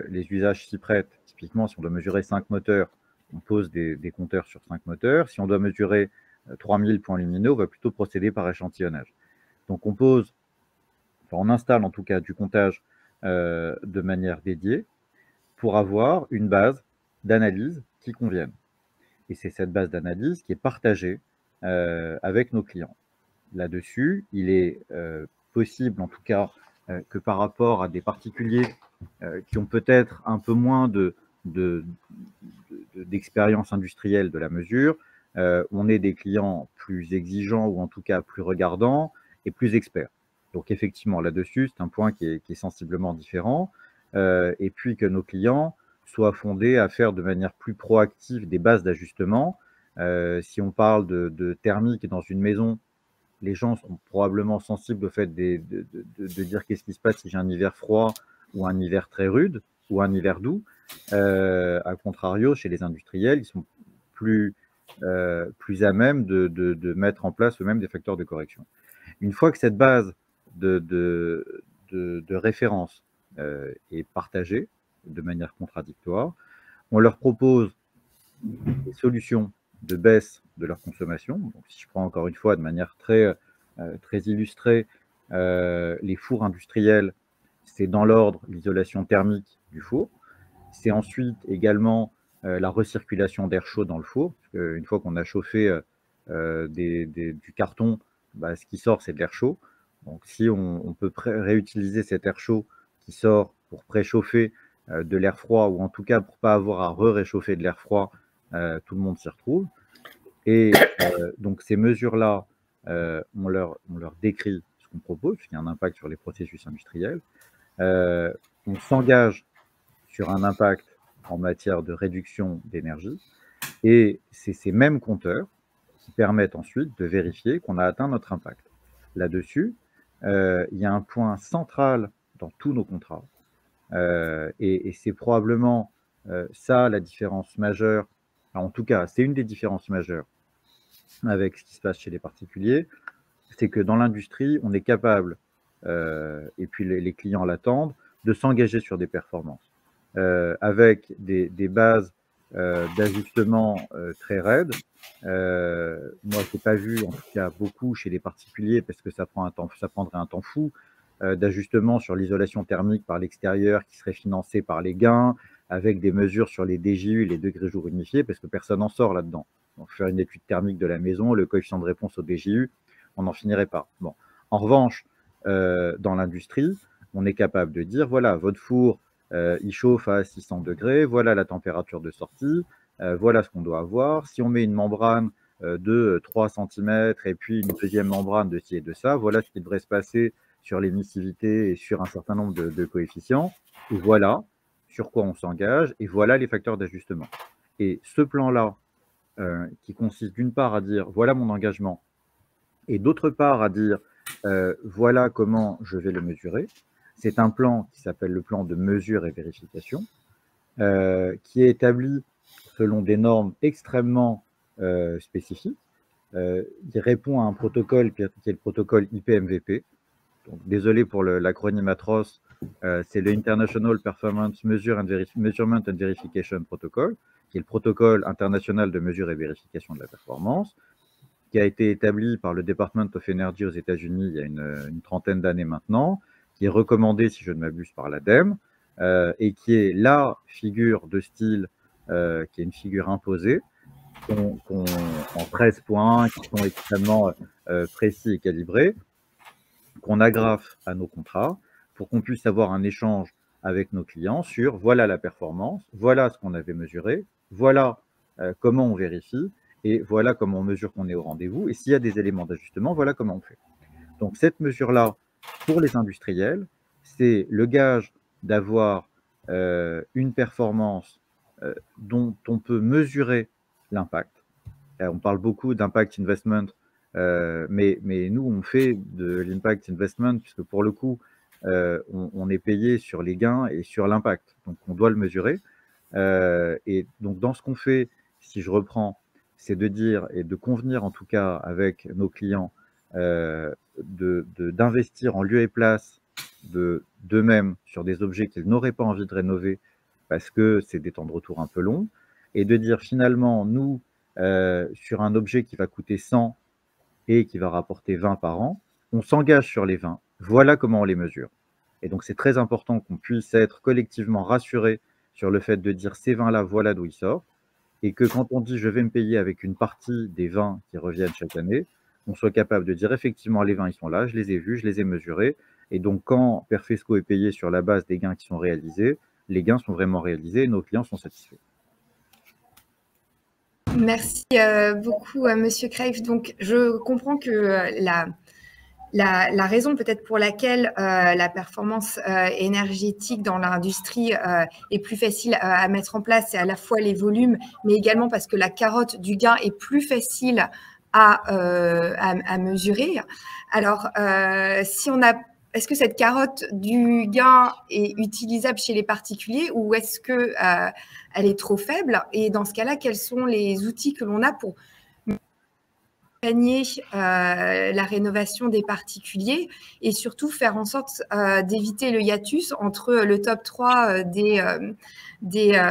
les usages s'y prêtent. Typiquement, si on doit mesurer 5 moteurs, on pose des compteurs sur 5 moteurs. Si on doit mesurer 3000 points lumineux, on va plutôt procéder par échantillonnage. Donc, on installe en tout cas du comptage de manière dédiée pour avoir une base d'analyse qui convienne. Et c'est cette base d'analyse qui est partagée avec nos clients. Là-dessus, il est possible, en tout cas, que par rapport à des particuliers qui ont peut-être un peu moins d'expérience industrielle de la mesure, on ait des clients plus exigeants ou en tout cas plus regardants et plus experts. Donc effectivement, là-dessus, c'est un point qui est sensiblement différent. Et puis que nos clients soient fondés à faire de manière plus proactive des bases d'ajustement. Si on parle de thermique dans une maison, les gens sont probablement sensibles au fait de dire qu'est-ce qui se passe si j'ai un hiver froid ou un hiver très rude ou un hiver doux. A contrario, chez les industriels, ils sont plus à même de mettre en place eux-mêmes des facteurs de correction. Une fois que cette base de référence est partagée de manière contradictoire, on leur propose des solutions de baisse de leur consommation. Donc, si je prends encore une fois de manière très illustrée, les fours industriels, c'est dans l'ordre l'isolation thermique du four. C'est ensuite également la recirculation d'air chaud dans le four. Une fois qu'on a chauffé du carton, ce qui sort, c'est de l'air chaud. Donc, si on peut réutiliser cet air chaud qui sort pour préchauffer de l'air froid, ou en tout cas pour ne pas avoir à réchauffer de l'air froid, tout le monde s'y retrouve. Et donc ces mesures-là, on leur décrit ce qu'on propose, puisqu'il y a un impact sur les processus industriels. On s'engage sur un impact en matière de réduction d'énergie. Et c'est ces mêmes compteurs qui permettent ensuite de vérifier qu'on a atteint notre impact. Là-dessus, il y a un point central dans tous nos contrats, et c'est probablement ça la différence majeure, en tout cas, c'est une des différences majeures avec ce qui se passe chez les particuliers, c'est que dans l'industrie, on est capable, et puis les clients l'attendent, de s'engager sur des performances, avec des bases d'ajustement très raides. Moi, je n'ai pas vu, en tout cas, beaucoup chez les particuliers, parce que ça prendrait un temps fou, d'ajustement sur l'isolation thermique par l'extérieur qui serait financé par les gains, avec des mesures sur les DJU, les degrés jours unifiés, parce que personne n'en sort là-dedans. Donc, faire une étude thermique de la maison, le coefficient de réponse au DJU, on n'en finirait pas. Bon. En revanche, dans l'industrie, on est capable de dire, voilà, votre four, il chauffe à 600 degrés, voilà la température de sortie, voilà ce qu'on doit avoir. Si on met une membrane de 3 cm et puis une deuxième membrane de ci et de ça, voilà ce qui devrait se passer sur l'émissivité et sur un certain nombre de coefficients. Et voilà sur quoi on s'engage, et voilà les facteurs d'ajustement. Et ce plan-là, qui consiste d'une part à dire, voilà mon engagement, et d'autre part à dire, voilà comment je vais le mesurer. C'est un plan qui s'appelle le plan de mesure et vérification, qui est établi selon des normes extrêmement spécifiques. Il répond à un protocole qui est le protocole IPMVP. Donc, désolé pour l'acronyme atroce, c'est le International Performance Measurement and Verification Protocol, qui est le protocole international de mesure et vérification de la performance, qui a été établi par le Department of Energy aux États-Unis il y a une trentaine d'années maintenant, qui est recommandé, si je ne m'abuse, par l'ADEME, et qui est la figure de style, qui est une figure imposée, en 13 points, qui sont extrêmement précis et calibrés, qu'on agrafe à nos contrats pour qu'on puisse avoir un échange avec nos clients sur voilà la performance, voilà ce qu'on avait mesuré, voilà comment on vérifie, et voilà comment on mesure qu'on est au rendez-vous, et s'il y a des éléments d'ajustement, voilà comment on fait. Donc cette mesure-là, pour les industriels, c'est le gage d'avoir une performance dont on peut mesurer l'impact. On parle beaucoup d'impact investment, mais nous, on fait de l'impact investment, puisque pour le coup, on est payé sur les gains et sur l'impact. Donc, on doit le mesurer. Et donc, dans ce qu'on fait, si je reprends, c'est de dire et de convenir en tout cas avec nos clients d'investir en lieu et place d'eux-mêmes sur des objets qu'ils n'auraient pas envie de rénover parce que c'est des temps de retour un peu longs, et de dire finalement, nous, sur un objet qui va coûter 100 et qui va rapporter 20 par an, on s'engage sur les 20. Voilà comment on les mesure. Et donc, c'est très important qu'on puisse être collectivement rassurés sur le fait de dire ces 20-là, voilà d'où ils sortent, et que quand on dit je vais me payer avec une partie des 20 qui reviennent chaque année, on soit capable de dire effectivement les 20 ils sont là, je les ai vus, je les ai mesurés, et donc quand Perfesco est payé sur la base des gains qui sont réalisés, les gains sont vraiment réalisés et nos clients sont satisfaits. Merci beaucoup, Monsieur Crave. Donc, je comprends que la raison peut-être pour laquelle la performance énergétique dans l'industrie est plus facile à mettre en place, c'est à la fois les volumes, mais également parce que la carotte du gain est plus facile à mesurer. Alors, est-ce que cette carotte du gain est utilisable chez les particuliers ou est-ce que elle est trop faible? Et dans ce cas-là, quels sont les outils que l'on a pour gagner la rénovation des particuliers et surtout faire en sorte d'éviter le hiatus entre le top 3 de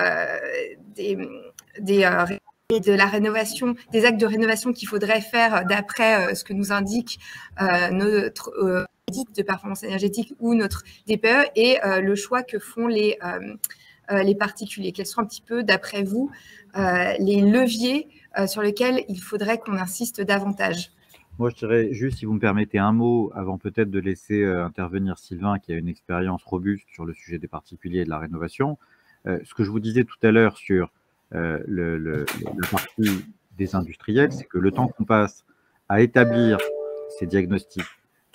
la rénovation, des actes de rénovation qu'il faudrait faire d'après ce que nous indique notre audit de performance énergétique ou notre DPE et le choix que font les particuliers. Quels sont un petit peu, d'après vous, les leviers sur lesquels il faudrait qu'on insiste davantage? Moi, je dirais juste, si vous me permettez un mot, avant peut-être de laisser intervenir Sylvain, qui a une expérience robuste sur le sujet des particuliers et de la rénovation. Ce que je vous disais tout à l'heure sur la partie des industriels, c'est que le temps qu'on passe à établir ces diagnostics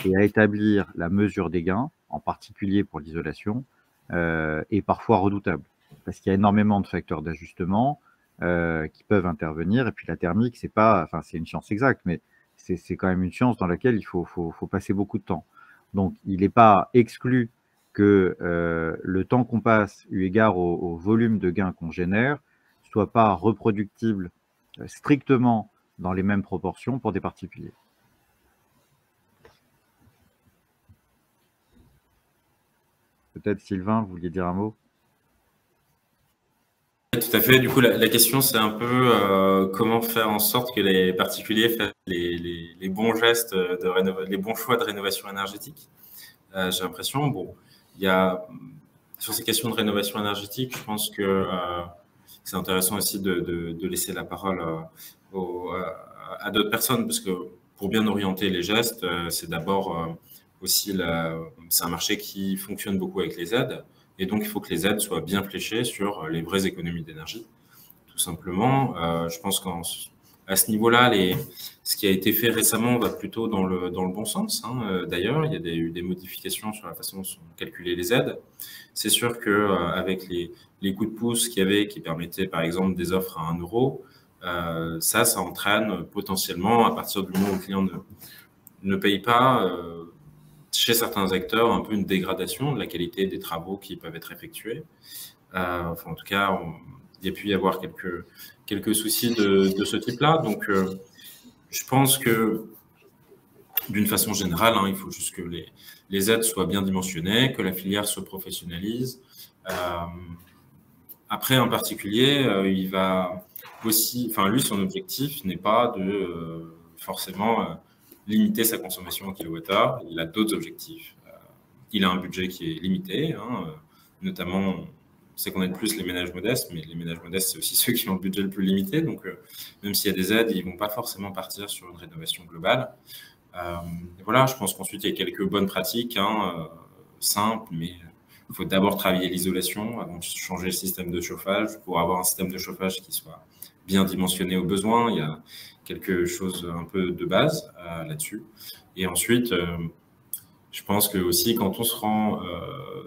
et à établir la mesure des gains, en particulier pour l'isolation, est parfois redoutable. Parce qu'il y a énormément de facteurs d'ajustement qui peuvent intervenir. Et puis la thermique, c'est pas, enfin, c'est une science exacte, mais c'est quand même une science dans laquelle il faut passer beaucoup de temps. Donc, il n'est pas exclu que le temps qu'on passe, eu égard au volume de gains qu'on génère, soit pas reproductible strictement dans les mêmes proportions pour des particuliers. Peut-être Sylvain, vous vouliez dire un mot? Tout à fait. Du coup, la question, c'est un peu comment faire en sorte que les particuliers fassent les bons gestes, les bons choix de rénovation énergétique. J'ai l'impression, bon, il y a sur ces questions de rénovation énergétique, je pense que c'est intéressant aussi de laisser la parole à d'autres personnes, parce que pour bien orienter les gestes, c'est d'abord aussi c'est un marché qui fonctionne beaucoup avec les aides. Et donc, il faut que les aides soient bien fléchées sur les vraies économies d'énergie, tout simplement. Je pense qu'à ce niveau-là, ce qui a été fait récemment va plutôt dans le bon sens. Hein. D'ailleurs, il y a eu des modifications sur la façon dont sont calculées les aides. C'est sûr qu'avec les coups de pouce qu'il y avait, qui permettaient, par exemple, des offres à 1 euro, ça entraîne potentiellement, à partir du moment où le client ne paye pas, chez certains acteurs, un peu une dégradation de la qualité des travaux qui peuvent être effectués. Enfin, en tout cas, il y a pu y avoir quelques soucis de ce type-là. Donc, je pense que, d'une façon générale, il faut juste que les aides soient bien dimensionnées, que la filière se professionnalise. Après, un particulier, il va aussi, enfin, lui, son objectif n'est pas de forcément limiter sa consommation en kilowattheure. Il a d'autres objectifs. Il a un budget qui est limité, notamment, on sait qu'on aide plus les ménages modestes, mais les ménages modestes, c'est aussi ceux qui ont le budget le plus limité. Donc, même s'il y a des aides, ils ne vont pas forcément partir sur une rénovation globale. Voilà, je pense qu'ensuite, il y a quelques bonnes pratiques, simples, mais il faut d'abord travailler l'isolation avant de changer le système de chauffage pour avoir un système de chauffage qui soit bien dimensionné aux besoins. Il y a quelque chose un peu de base là-dessus. Et ensuite, je pense que aussi quand on se rend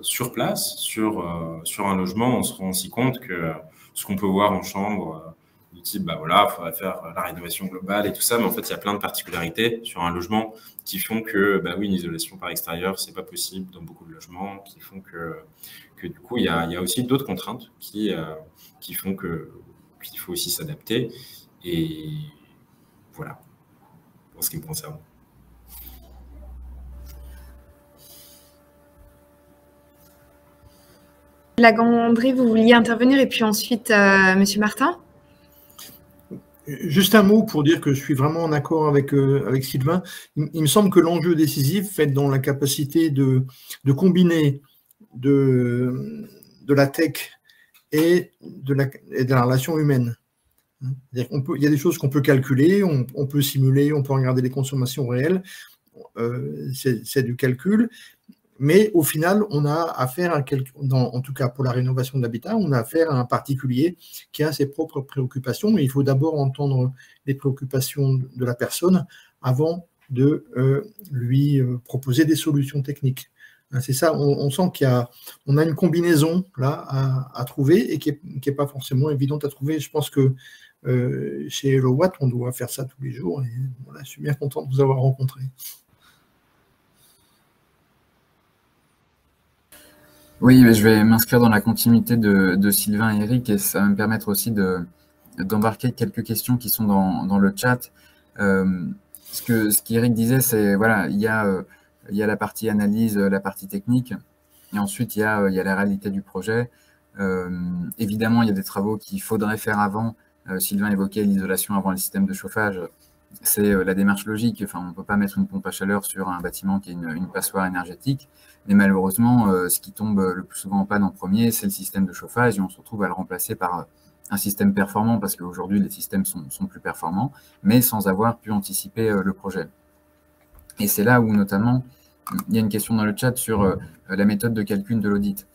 sur place, sur un logement, on se rend aussi compte que ce qu'on peut voir en chambre, du type, bah voilà, il faudrait faire la rénovation globale et tout ça, mais en fait, il y a plein de particularités sur un logement qui font que, bah oui, une isolation par extérieur, c'est pas possible dans beaucoup de logements, qui font que du coup, il y a aussi d'autres contraintes qui font qu'il faut aussi s'adapter. Et voilà, pour ce qui me concerne. Lagondry, vous vouliez intervenir et puis ensuite, Monsieur Martin. Juste un mot pour dire que je suis vraiment en accord avec Sylvain. Il me semble que l'enjeu décisif fait dans la capacité de combiner de la tech et de la relation humaine. Il y a des choses qu'on peut calculer, on peut simuler, on peut regarder les consommations réelles, c'est du calcul, mais au final, on a affaire à en tout cas pour la rénovation de l'habitat, on a affaire à un particulier qui a ses propres préoccupations, et il faut d'abord entendre les préoccupations de la personne avant de lui proposer des solutions techniques. C'est ça, on sent qu'on a une combinaison là à trouver et qui est pas forcément évidente à trouver. Je pense que chez HelloWatt, on doit faire ça tous les jours. Et voilà, je suis bien content de vous avoir rencontré. Oui, je vais m'inscrire dans la continuité de Sylvain et Eric, et ça va me permettre aussi d'embarquer quelques questions qui sont dans le chat. Ce qu'Eric disait, c'est voilà, il y a la partie analyse, la partie technique, et ensuite il y a la réalité du projet. Évidemment, il y a des travaux qu'il faudrait faire avant. Sylvain évoquait l'isolation avant le système de chauffage. C'est la démarche logique. Enfin, on ne peut pas mettre une pompe à chaleur sur un bâtiment qui est une passoire énergétique. Mais malheureusement, ce qui tombe le plus souvent en panne en premier, c'est le système de chauffage, et on se retrouve à le remplacer par un système performant, parce qu'aujourd'hui, les systèmes sont plus performants, mais sans avoir pu anticiper le projet. Et c'est là où, notamment, il y a une question dans le chat sur la méthode de calcul de l'audit.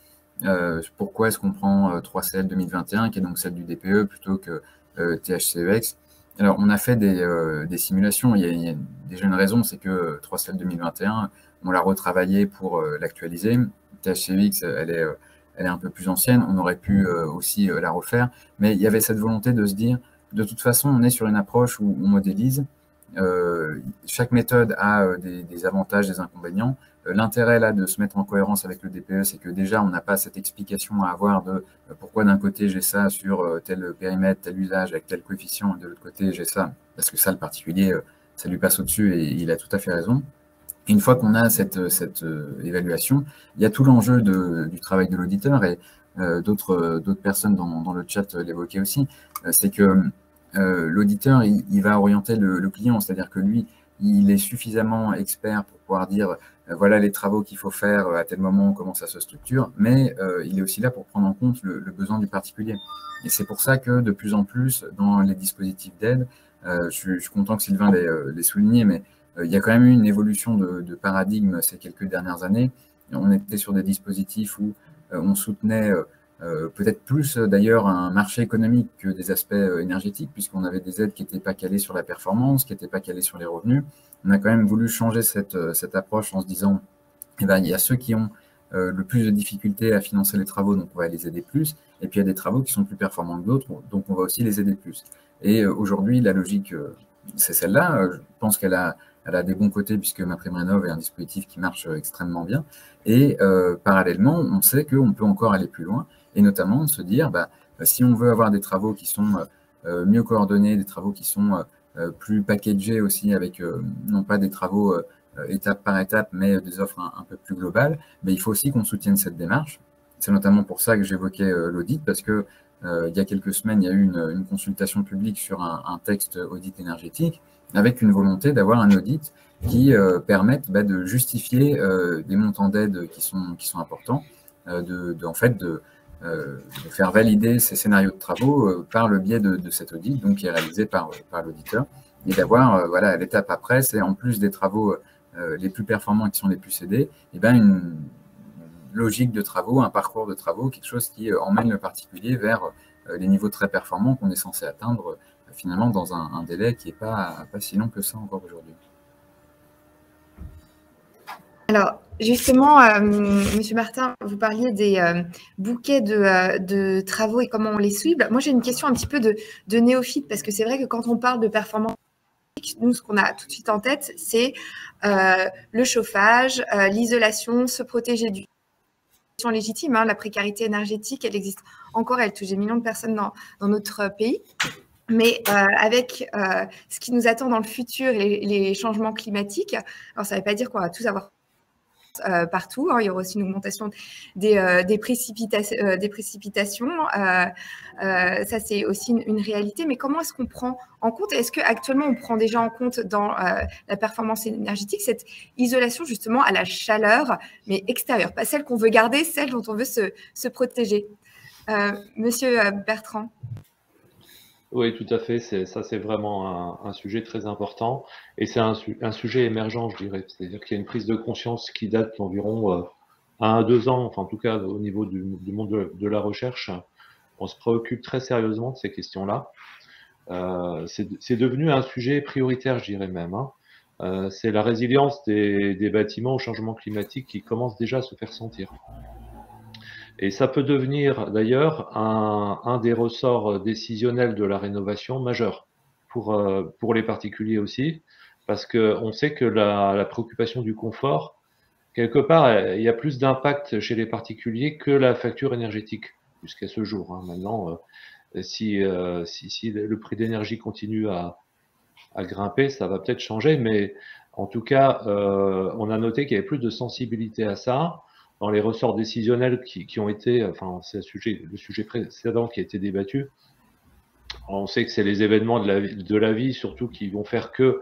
Pourquoi est-ce qu'on prend 3CL 2021, qui est donc celle du DPE, plutôt que THCEX? Alors, on a fait des simulations. Il y a déjà une raison, c'est que 3CL 2021, on l'a retravaillé pour l'actualiser. THCEX, elle est elle est un peu plus ancienne, on aurait pu aussi la refaire, mais il y avait cette volonté de se dire, de toute façon, on est sur une approche où on modélise. Chaque méthode a des avantages, des inconvénients. L'intérêt là de se mettre en cohérence avec le DPE, c'est que déjà on n'a pas cette explication à avoir de pourquoi d'un côté j'ai ça sur tel périmètre, tel usage avec tel coefficient, et de l'autre côté j'ai ça, parce que ça le particulier, ça lui passe au-dessus et il a tout à fait raison. Et une fois qu'on a cette évaluation, il y a tout l'enjeu du travail de l'auditeur, et d'autres personnes dans le chat l'évoquaient aussi, c'est que l'auditeur, il va orienter le client, c'est-à-dire que lui, il est suffisamment expert pour pouvoir dire voilà les travaux qu'il faut faire à tel moment, comment ça se structure, mais il est aussi là pour prendre en compte le besoin du particulier. Et c'est pour ça que de plus en plus, dans les dispositifs d'aide, je suis content que Sylvain l'ait souligné, mais il y a quand même eu une évolution de paradigme ces quelques dernières années. On était sur des dispositifs où on soutenait peut-être plus d'ailleurs un marché économique que des aspects énergétiques, puisqu'on avait des aides qui n'étaient pas calées sur la performance, qui n'étaient pas calées sur les revenus. On a quand même voulu changer cette approche en se disant, eh ben, il y a ceux qui ont le plus de difficultés à financer les travaux, donc on va les aider plus, et puis il y a des travaux qui sont plus performants que d'autres, donc on va aussi les aider plus. Et aujourd'hui, la logique, c'est celle-là. Je pense qu'elle a des bons côtés, puisque MaPrimeRénov' est un dispositif qui marche extrêmement bien. Et parallèlement, on sait qu'on peut encore aller plus loin, et notamment se dire, bah, si on veut avoir des travaux qui sont mieux coordonnés, des travaux qui sont plus packagés aussi, avec non pas des travaux étape par étape, mais des offres un peu plus globales, mais il faut aussi qu'on soutienne cette démarche. C'est notamment pour ça que j'évoquais l'audit, parce que il y a quelques semaines, il y a eu une consultation publique sur un texte audit énergétique, avec une volonté d'avoir un audit qui permette de justifier des montants d'aide qui sont importants, en fait de faire valider ces scénarios de travaux par le biais de cet audit, donc qui est réalisé par l'auditeur, et d'avoir voilà, l'étape après, c'est en plus des travaux les plus performants qui sont les plus aidés, et ben une logique de travaux, un parcours de travaux, quelque chose qui emmène le particulier vers les niveaux très performants qu'on est censé atteindre finalement dans un délai qui n'est pas si long que ça encore aujourd'hui. Alors, justement, Monsieur Martin, vous parliez des bouquets de travaux et comment on les cible. Moi, j'ai une question un petit peu de néophyte, parce que c'est vrai que quand on parle de performance, nous, ce qu'on a tout de suite en tête, c'est le chauffage, l'isolation, se protéger du légitime. Hein, la précarité énergétique, elle existe encore, elle touche des millions de personnes dans notre pays. Mais avec ce qui nous attend dans le futur et les changements climatiques, alors ça ne veut pas dire qu'on va tous avoir partout. Hein, il y aura aussi une augmentation des précipitations. Ça, c'est aussi une réalité. Mais comment est-ce qu'on prend en compte? Est-ce qu'actuellement, on prend déjà en compte dans la performance énergétique cette isolation justement à la chaleur, mais extérieure, pas celle qu'on veut garder, celle dont on veut se protéger? Monsieur Bertrand. Oui, tout à fait. Ça, c'est vraiment un sujet très important. Et c'est un sujet émergent, je dirais. C'est-à-dire qu'il y a une prise de conscience qui date d'environ 1 à 2 ans, enfin en tout cas au niveau du monde de la recherche. On se préoccupe très sérieusement de ces questions-là. C'est devenu un sujet prioritaire, je dirais même. Hein. C'est la résilience des bâtiments au changement climatique qui commence déjà à se faire sentir. Et ça peut devenir d'ailleurs un des ressorts décisionnels de la rénovation majeur pour les particuliers aussi, parce qu'on sait que la préoccupation du confort, quelque part, il y a plus d'impact chez les particuliers que la facture énergétique jusqu'à ce jour. Hein. Maintenant, si le prix d'énergie continue à grimper, ça va peut-être changer, mais en tout cas, on a noté qu'il y avait plus de sensibilité à ça. Dans les ressorts décisionnels qui ont été, enfin, c'est le sujet précédent qui a été débattu. On sait que c'est les événements de la vie, surtout, qui vont faire que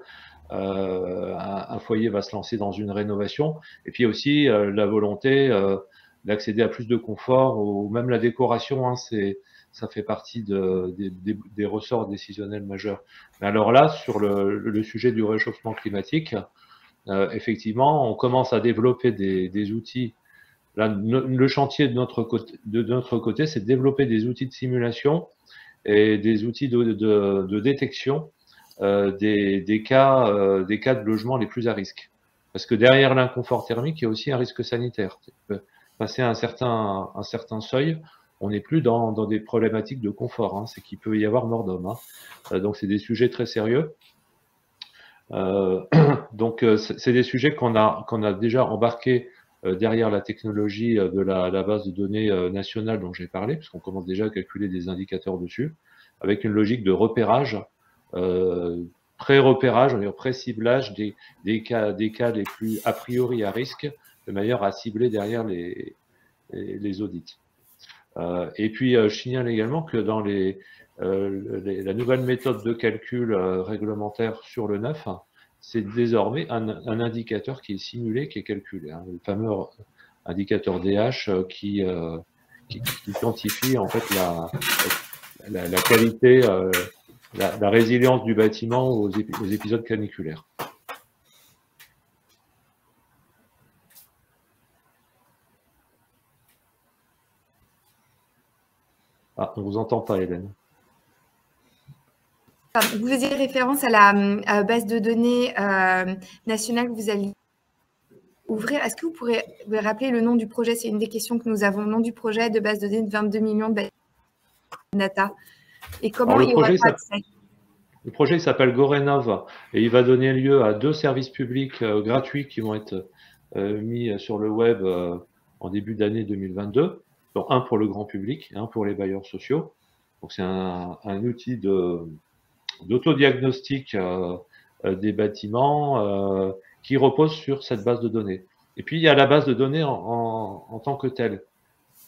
un foyer va se lancer dans une rénovation. Et puis aussi la volonté d'accéder à plus de confort, ou même la décoration, hein, ça fait partie des ressorts décisionnels majeurs. Mais alors là, sur le sujet du réchauffement climatique, effectivement, on commence à développer des outils. Là, le chantier de notre côté, c'est de développer des outils de simulation et des outils de détection des cas de logement les plus à risque. Parce que derrière l'inconfort thermique, il y a aussi un risque sanitaire. passer un certain seuil, on n'est plus dans des problématiques de confort, hein, c'est qu'il peut y avoir mort d'homme. Hein. Donc, c'est des sujets très sérieux. Donc, c'est des sujets qu'on a déjà embarqués derrière la technologie de la base de données nationale dont j'ai parlé, puisqu'on commence déjà à calculer des indicateurs dessus, avec une logique de repérage, pré-repérage, pré-ciblage des cas les plus a priori à risque, de manière à cibler derrière les audits. Et puis, je signale également que dans la nouvelle méthode de calcul réglementaire sur le 9, c'est désormais un indicateur qui est simulé, qui est calculé, hein, le fameux indicateur DH qui quantifie en fait la qualité, la résilience du bâtiment aux épisodes caniculaires. Ah, on ne vous entend pas, Hélène. Vous faisiez référence à la base de données nationale que vous allez ouvrir. Est-ce que vous pourrez rappeler le nom du projet? C'est une des questions que nous avons. Le nom du projet de base de données de 22 millions de data. Et comment il y aura accès? Le projet s'appelle GoRénov et il va donner lieu à 2 services publics gratuits qui vont être mis sur le web en début d'année 2022. Donc, un pour le grand public et un pour les bailleurs sociaux. Donc, c'est un outil d'autodiagnostic des bâtiments qui repose sur cette base de données. Et puis, il y a la base de données en tant que telle.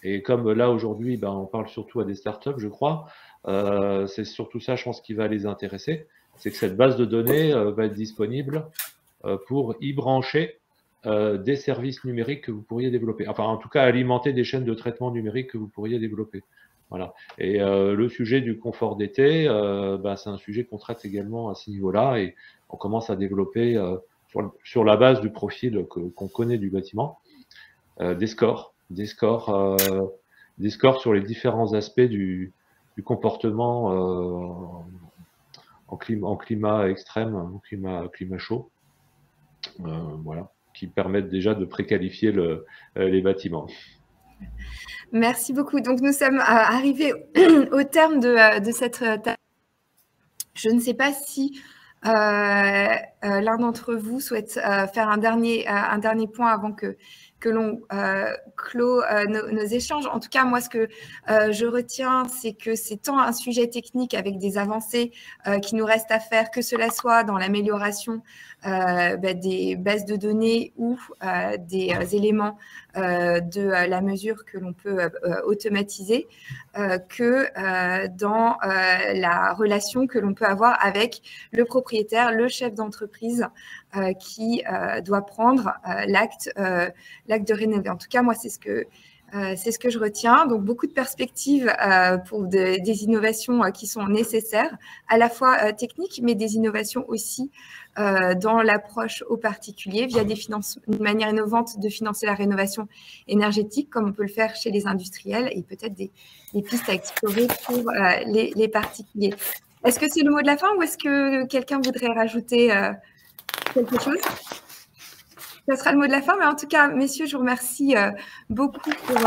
Et comme là, aujourd'hui, on parle surtout à des startups, je crois, c'est surtout ça, je pense, qui va les intéresser. C'est que cette base de données va être disponible pour y brancher des services numériques que vous pourriez développer. Enfin, en tout cas, alimenter des chaînes de traitement numérique que vous pourriez développer. Voilà. Et le sujet du confort d'été, c'est un sujet qu'on traite également à ce niveau-là et on commence à développer sur la base du profil qu'on connaît du bâtiment, des scores sur les différents aspects du comportement en climat extrême, en climat chaud. Voilà, qui permettent déjà de préqualifier les bâtiments. Merci beaucoup. Donc, nous sommes arrivés au terme de cette table. Je ne sais pas si l'un d'entre vous souhaite faire un dernier point avant que l'on clôt nos échanges. En tout cas, moi, ce que je retiens, c'est que c'est tant un sujet technique avec des avancées qui nous restent à faire, que cela soit dans l'amélioration des bases de données ou des éléments de la mesure que l'on peut automatiser, que dans la relation que l'on peut avoir avec le propriétaire, le chef d'entreprise qui doit prendre l'acte de rénover. En tout cas, moi, c'est ce que je retiens. Donc, beaucoup de perspectives pour des innovations qui sont nécessaires, à la fois techniques, mais des innovations aussi dans l'approche aux particuliers via une manière innovante de financer la rénovation énergétique, comme on peut le faire chez les industriels, et peut-être des pistes à explorer pour les particuliers. Est-ce que c'est le mot de la fin ou est-ce que quelqu'un voudrait rajouter quelque chose? Ce sera le mot de la fin, mais en tout cas, messieurs, je vous remercie beaucoup pour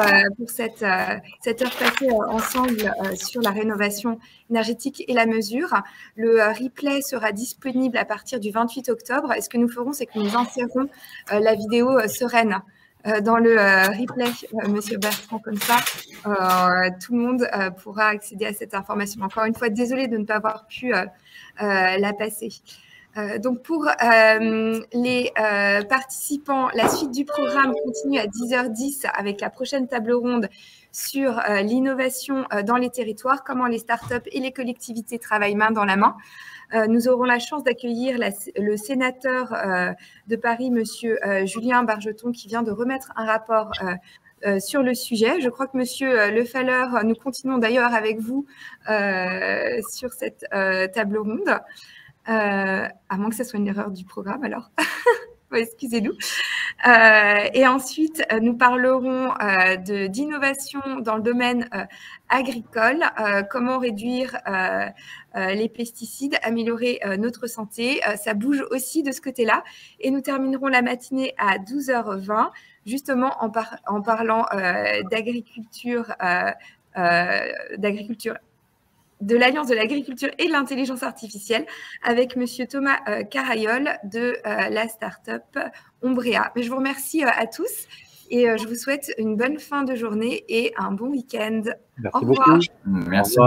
cette heure passée ensemble sur la rénovation énergétique et la mesure. Le replay sera disponible à partir du 28 octobre. Et ce que nous ferons, c'est que nous insérerons la vidéo sereine dans le replay, Monsieur Bertrand, comme ça, tout le monde pourra accéder à cette information. Encore une fois, désolée de ne pas avoir pu la passer. Donc, pour les participants, la suite du programme continue à 10h10 avec la prochaine table ronde sur l'innovation dans les territoires, comment les startups et les collectivités travaillent main dans la main. Nous aurons la chance d'accueillir le sénateur de Paris, Monsieur Julien Bargeton, qui vient de remettre un rapport sur le sujet. Je crois que Monsieur Le Falleur, nous continuons d'ailleurs avec vous sur cette table ronde. À moins que ce soit une erreur du programme, alors. Excusez-nous. Et ensuite, nous parlerons d'innovation dans le domaine agricole, comment réduire les pesticides, améliorer notre santé. Ça bouge aussi de ce côté-là. Et nous terminerons la matinée à 12h20, justement en parlant d'agriculture, de l'Alliance de l'agriculture et de l'intelligence artificielle avec Monsieur Thomas Carayol de la start-up Ombrea. Mais je vous remercie à tous et je vous souhaite une bonne fin de journée et un bon week-end. Merci Au revoir. beaucoup. Merci.